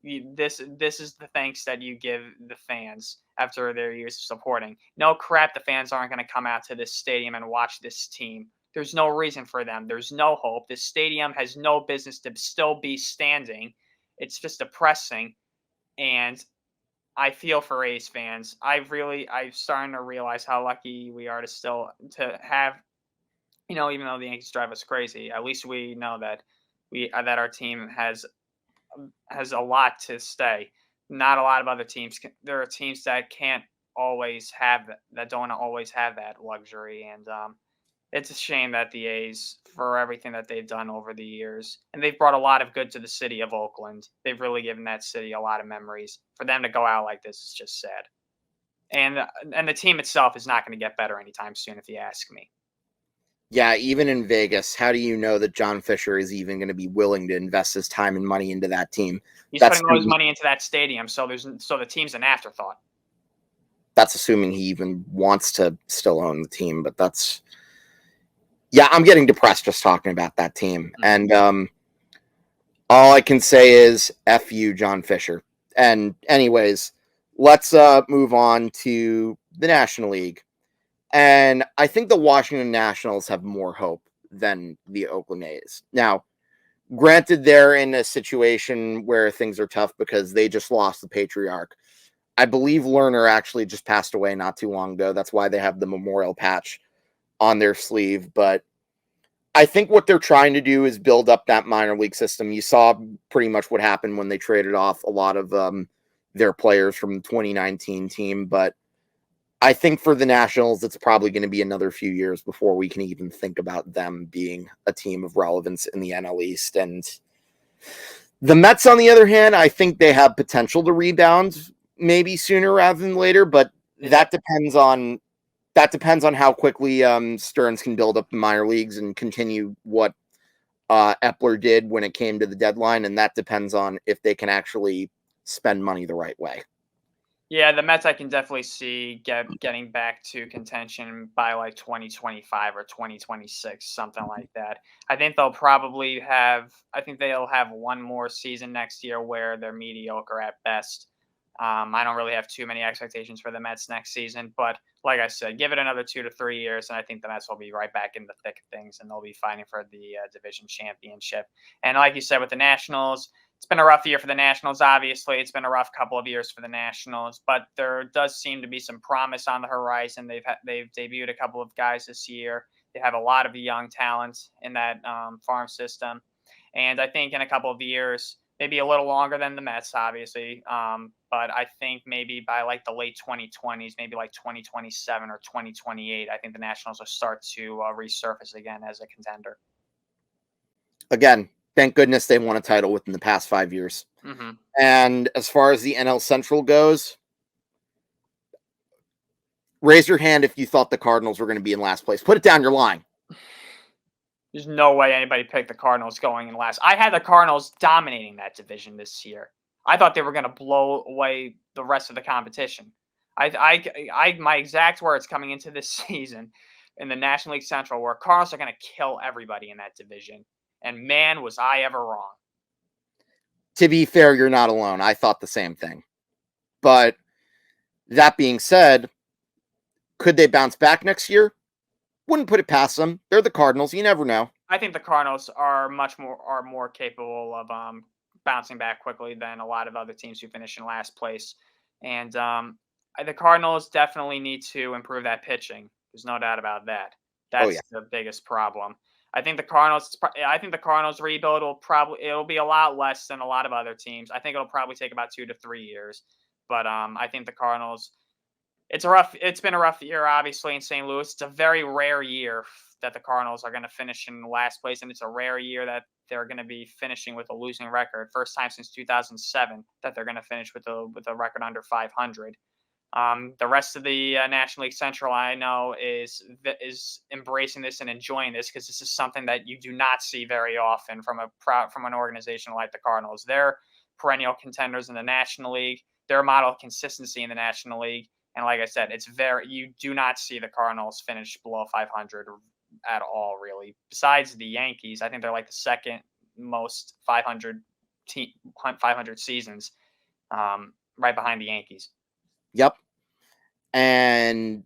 [SPEAKER 2] This is the thanks that you give the fans after their years of supporting. No crap, the fans aren't going to come out to this stadium and watch this team. There's no reason for them. There's no hope. This stadium has no business to still be standing. It's just depressing, and I feel for A's fans. I'm starting to realize how lucky we are to have, even though the Yankees drive us crazy, at least we know that that our team has a lot to stay. Not a lot of other teams. There are teams that can't don't always have that luxury. And it's a shame that the A's, for everything that they've done over the years, and they've brought a lot of good to the city of Oakland. They've really given that city a lot of memories. For them to go out like this is just sad. And the team itself is not going to get better anytime soon, if you ask me.
[SPEAKER 1] Yeah, even in Vegas, how do you know that John Fisher is even going to be willing to invest his time and money into that team?
[SPEAKER 2] He's putting all his money into that stadium, so the team's an afterthought.
[SPEAKER 1] That's assuming he even wants to still own the team, but that's... Yeah, I'm getting depressed just talking about that team. Mm-hmm. And all I can say is F you, John Fisher. And anyways, let's move on to the National League. And I think the Washington Nationals have more hope than the Oakland A's. Now, granted, they're in a situation where things are tough because they just lost the patriarch. I believe Lerner actually just passed away not too long ago. That's why they have the memorial patch on their sleeve. But I think what they're trying to do is build up that minor league system. You saw pretty much what happened when they traded off a lot of their players from the 2019 team. But I think for the Nationals, it's probably going to be another few years before we can even think about them being a team of relevance in the NL East. And the Mets, on the other hand, I think they have potential to rebound maybe sooner rather than later, but that depends on how quickly Stearns can build up the minor leagues and continue what Epler did when it came to the deadline, and that depends on if they can actually spend money the right way.
[SPEAKER 2] Yeah, the Mets I can definitely see getting back to contention by like 2025 or 2026, something like that. I think they'll have one more season next year where they're mediocre at best. I don't really have too many expectations for the Mets next season, but like I said, give it another 2 to 3 years, and I think the Mets will be right back in the thick of things, and they'll be fighting for the division championship. And like you said, with the Nationals, it's been a rough year for the Nationals, obviously. It's been a rough couple of years for the Nationals, but there does seem to be some promise on the horizon. They've debuted a couple of guys this year. They have a lot of young talent in that farm system. And I think in a couple of years, maybe a little longer than the Mets, obviously, but I think maybe by like the late 2020s, maybe like 2027 or 2028, I think the Nationals will start to resurface again as a contender.
[SPEAKER 1] Again, thank goodness they won a title within the past 5 years.
[SPEAKER 2] Mm-hmm.
[SPEAKER 1] And as far as the NL Central goes, raise your hand if you thought the Cardinals were going to be in last place. Put it down, you're lying.
[SPEAKER 2] There's no way anybody picked the Cardinals going in last. I had the Cardinals dominating that division this year. I thought they were going to blow away the rest of the competition. My exact words coming into this season in the National League Central were Cardinals are going to kill everybody in that division. And man, was I ever wrong.
[SPEAKER 1] To be fair, you're not alone. I thought the same thing. But that being said, could they bounce back next year? Wouldn't put it past them. They're the Cardinals. You never know.
[SPEAKER 2] I think the Cardinals are more capable of bouncing back quickly than a lot of other teams who finish in last place. And the Cardinals definitely need to improve that pitching. There's no doubt about that. That's the biggest problem. I think the Cardinals rebuild it'll be a lot less than a lot of other teams. I think it'll probably take about 2 to 3 years. But I think the Cardinals, it's been a rough year, obviously, in St. Louis. It's a very rare year that the Cardinals are going to finish in last place, and it's a rare year that they're going to be finishing with a losing record. First time since 2007 that they're going to finish with a record under 500. The rest of the National League Central, I know, is embracing this and enjoying this because this is something that you do not see very often from an organization like the Cardinals. They're perennial contenders in the National League. They're a model of consistency in the National League. And like I said, you do not see the Cardinals finish below 500 at all, really. Besides the Yankees, I think they're like the second most 500 seasons, right behind the Yankees.
[SPEAKER 1] Yep. And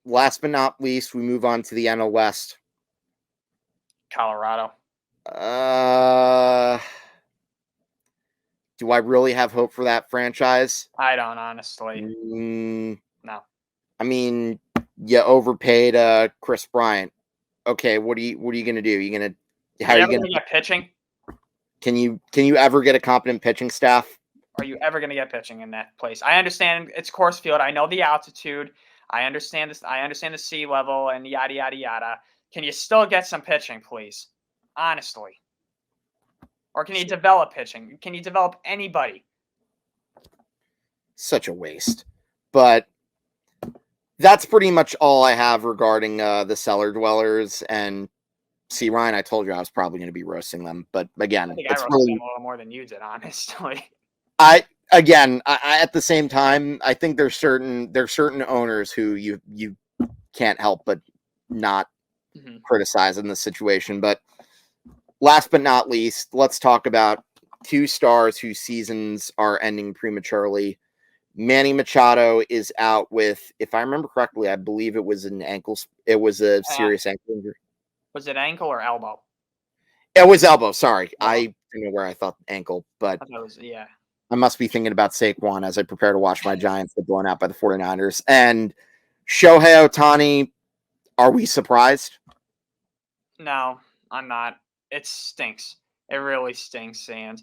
[SPEAKER 1] last but not least, we move on to the NL West.
[SPEAKER 2] Colorado.
[SPEAKER 1] Do I really have hope for that franchise?
[SPEAKER 2] I don't, honestly. No.
[SPEAKER 1] I mean, you overpaid Chris Bryant. Okay, what are you going to do? How are you going to
[SPEAKER 2] get pitching?
[SPEAKER 1] Can you ever get a competent pitching staff?
[SPEAKER 2] are you ever going to get pitching in that place? I understand it's Coors Field. I know the altitude. I understand this. I understand the sea level and yada yada yada. Can you still get some pitching, please? Honestly, or can you develop pitching? Can you develop anybody?
[SPEAKER 1] Such a waste. But that's pretty much all I have regarding the Cellar Dwellers. And see, Ryan, I told you I was probably going to be roasting them, but again,
[SPEAKER 2] I think
[SPEAKER 1] it's
[SPEAKER 2] I roasted
[SPEAKER 1] really
[SPEAKER 2] them a little more than you did, honestly.
[SPEAKER 1] I at the same time, I think there's certain owners who you can't help but not criticize in this situation. But last but not least, let's talk about two stars whose seasons are ending prematurely. Manny Machado is out with, if I remember correctly, I believe it was an ankle. It was a serious ankle injury.
[SPEAKER 2] Was it ankle or elbow?
[SPEAKER 1] It was elbow. Sorry, I don't know where I thought ankle, but
[SPEAKER 2] I thought it was, yeah.
[SPEAKER 1] I must be thinking about Saquon as I prepare to watch my Giants get blown out by the 49ers. And Shohei Ohtani, are we surprised?
[SPEAKER 2] No, I'm not. It stinks. It really stinks. And,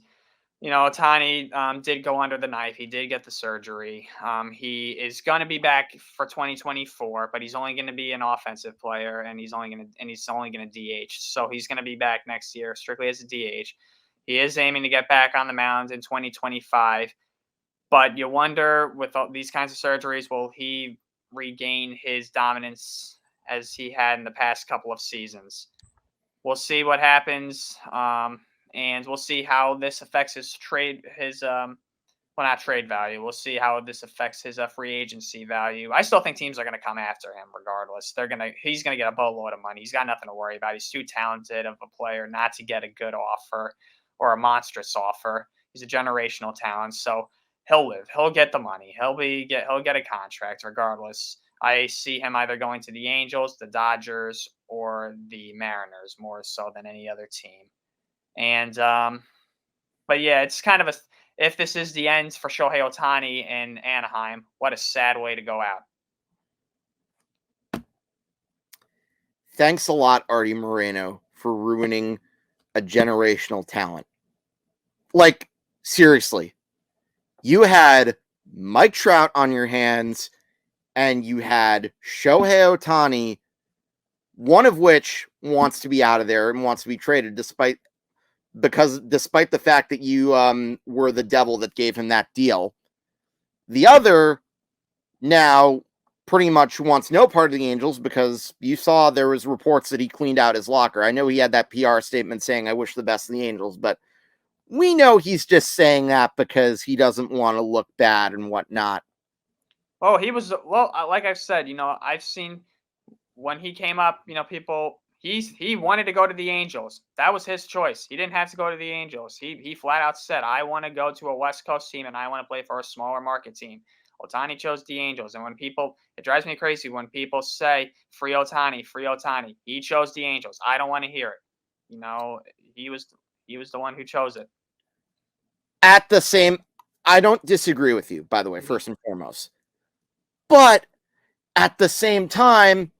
[SPEAKER 2] you know, Ohtani did go under the knife. He did get the surgery. He is going to be back for 2024, but he's only going to be an offensive player, and he's only going to DH. So he's going to be back next year strictly as a DH. He is aiming to get back on the mound in 2025, but you wonder with all these kinds of surgeries, will he regain his dominance as he had in the past couple of seasons? We'll see what happens, and we'll see how this affects his not trade value. We'll see how this affects his free agency value. I still think teams are going to come after him regardless. He's going to get a boatload of money. He's got nothing to worry about. He's too talented of a player not to get a good offer or a monstrous offer. He's a generational talent, so he'll live. He'll get the money. He'll get a contract regardless. I see him either going to the Angels, the Dodgers, or the Mariners more so than any other team. And but yeah, it's kind of if this is the end for Shohei Ohtani in Anaheim, what a sad way to go out.
[SPEAKER 1] Thanks a lot, Artie Moreno, for ruining a generational talent. Like, seriously, you had Mike Trout on your hands, and you had Shohei Ohtani, one of which wants to be out of there and wants to be traded, despite the fact that you were the devil that gave him that deal. The other now pretty much wants no part of the Angels because you saw there was reports that he cleaned out his locker. I know he had that PR statement saying, "I wish the best of the Angels," but we know he's just saying that because he doesn't want to look bad and whatnot.
[SPEAKER 2] Oh, like I've said, you know, I've seen when he came up, you know, he wanted to go to the Angels. That was his choice. He didn't have to go to the Angels. He flat out said, "I want to go to a West Coast team and I want to play for a smaller market team." Ohtani chose the Angels. And it drives me crazy when people say, free Ohtani, free Ohtani. He chose the Angels. I don't want to hear it. You know, he was the one who chose it.
[SPEAKER 1] I don't disagree with you, by the way, first and foremost. But at the same time,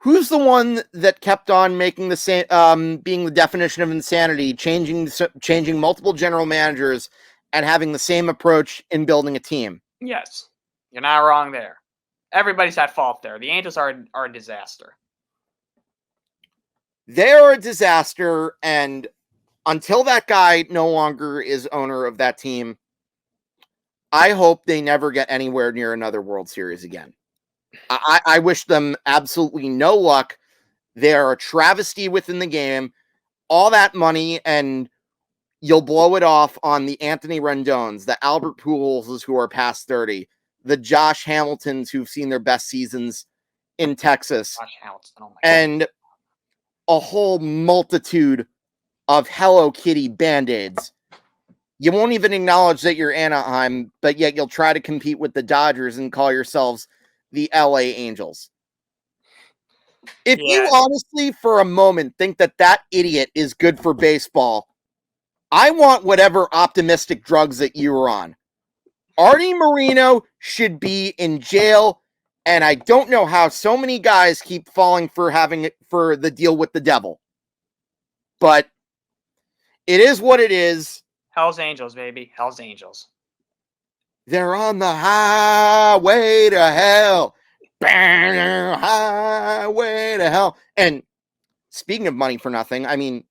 [SPEAKER 1] who's the one that kept on making the same, being the definition of insanity, changing multiple general managers and having the same approach in building a team?
[SPEAKER 2] Yes, you're not wrong there. Everybody's at fault there. The Angels are a disaster.
[SPEAKER 1] They are a disaster, and until that guy no longer is owner of that team, I hope they never get anywhere near another World Series again. I wish them absolutely no luck. They're a travesty within the game. All that money, and you'll blow it off on the Anthony Rendones, the Albert Pujols who are past 30, the Josh Hamiltons who've seen their best seasons in Texas, and a whole multitude of Hello Kitty Band-Aids. You won't even acknowledge that you're Anaheim, but yet you'll try to compete with the Dodgers and call yourselves the LA Angels. If you honestly, for a moment, think that idiot is good for baseball, I want whatever optimistic drugs that you were on. Artie Moreno should be in jail, and I don't know how so many guys keep falling for the deal with the devil. But it is what it is.
[SPEAKER 2] Hell's Angels, baby. Hell's Angels.
[SPEAKER 1] They're on the highway to hell. Highway to hell. And speaking of money for nothing, I mean,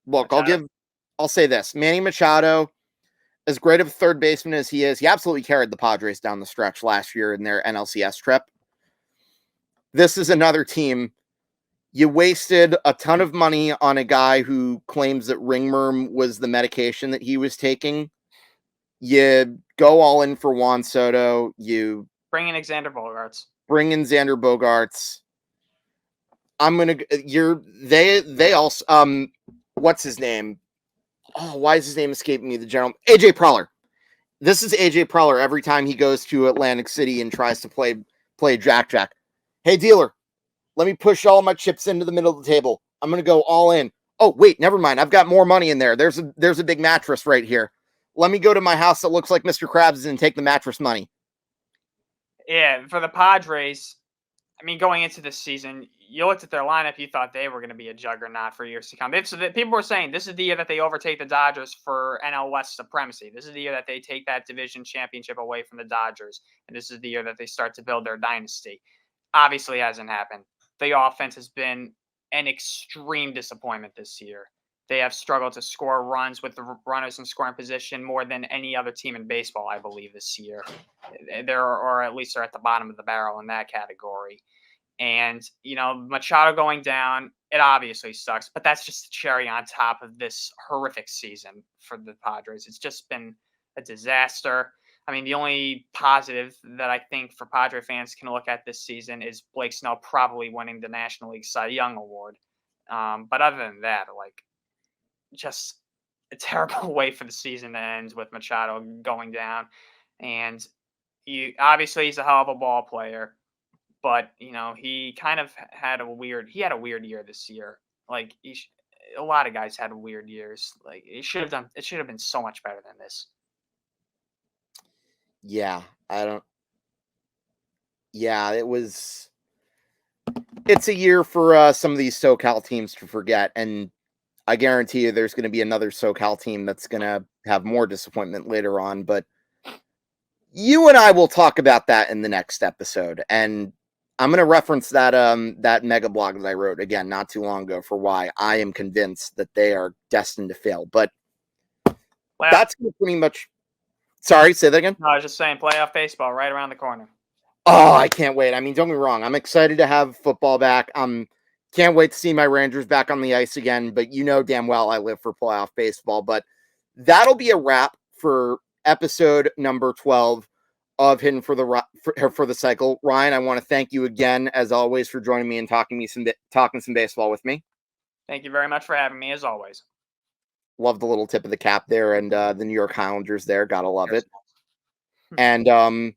[SPEAKER 1] look, I'll say this. Manny Machado, as great of a third baseman as he is, he absolutely carried the Padres down the stretch last year in their NLCS trip. This is another team. You wasted a ton of money on a guy who claims that ringworm was the medication that he was taking. You go all in for Juan Soto. You
[SPEAKER 2] bring in Xander Bogaerts.
[SPEAKER 1] They also, what's his name? Oh, why is his name escaping me? The general, AJ Preller. This is AJ Preller every time he goes to Atlantic City and tries to play Jack. Hey, dealer, let me push all my chips into the middle of the table. I'm going to go all in. Oh, wait, never mind. I've got more money in there. There's a big mattress right here. Let me go to my house that looks like Mr. Krabs' and take the mattress money.
[SPEAKER 2] Yeah, for the Padres, I mean, going into this season, you looked at their lineup, you thought they were going to be a juggernaut for years to come. People were saying this is the year that they overtake the Dodgers for NL West supremacy. This is the year that they take that division championship away from the Dodgers. And this is the year that they start to build their dynasty. Obviously, hasn't happened. The offense has been an extreme disappointment this year. They have struggled to score runs with the runners in scoring position more than any other team in baseball, I believe, this year. Or at least they're at the bottom of the barrel in that category. And, Machado going down, it obviously sucks, but that's just the cherry on top of this horrific season for the Padres. It's just been a disaster. I mean, the only positive that I think for Padre fans can look at this season is Blake Snell probably winning the National League Cy Young Award. But other than that, just a terrible way for the season to end with Machado going down. And obviously he's a hell of a ball player, but he kind of had a weird year this year. A lot of guys had weird years. It should have been so much better than this.
[SPEAKER 1] Yeah, it's a year for some of these SoCal teams to forget, and I guarantee you there's going to be another SoCal team that's going to have more disappointment later on, but you and I will talk about that in the next episode, and I'm going to reference that mega blog that I wrote, again, not too long ago, for why I am convinced that they are destined to fail, but that's pretty much... Sorry, say that again?
[SPEAKER 2] No, I was just saying, playoff baseball right around the corner.
[SPEAKER 1] Oh, I can't wait. I mean, don't get me wrong. I'm excited to have football back. Can't wait to see my Rangers back on the ice again, but you know damn well I live for playoff baseball. But that'll be a wrap for episode number 12 of Hidden for the Cycle. Ryan, I want to thank you again, as always, for joining me and talking some baseball with me.
[SPEAKER 2] Thank you very much for having me, as always.
[SPEAKER 1] Love the little tip of the cap there, and the New York Highlanders there. Gotta love it. And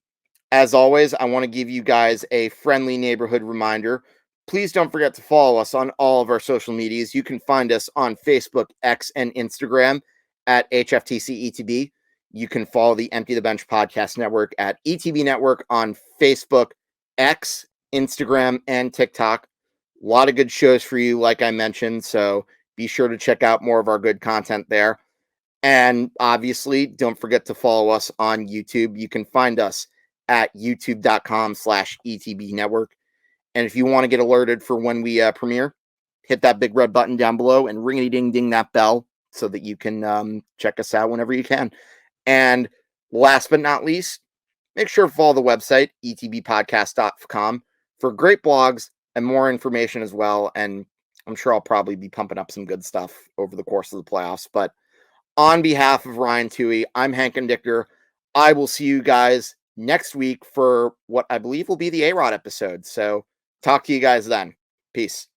[SPEAKER 1] as always, I want to give you guys a friendly neighborhood reminder. Please don't forget to follow us on all of our social medias. You can find us on Facebook, X, and Instagram at HFTC ETB. You can follow the Empty the Bench Podcast Network at ETB Network on Facebook, X, Instagram, and TikTok. A lot of good shows for you, like I mentioned, so be sure to check out more of our good content there. And obviously, don't forget to follow us on YouTube. You can find us at youtube.com/ETB Network. And if you want to get alerted for when we premiere, hit that big red button down below and ring-a-ding-ding that bell so that you can check us out whenever you can. And last but not least, make sure to follow the website, etbpodcast.com, for great blogs and more information as well. And I'm sure I'll probably be pumping up some good stuff over the course of the playoffs. But on behalf of Ryan Touhey, I'm Hank Indictor. I will see you guys next week for what I believe will be the A-Rod episode. So talk to you guys then. Peace.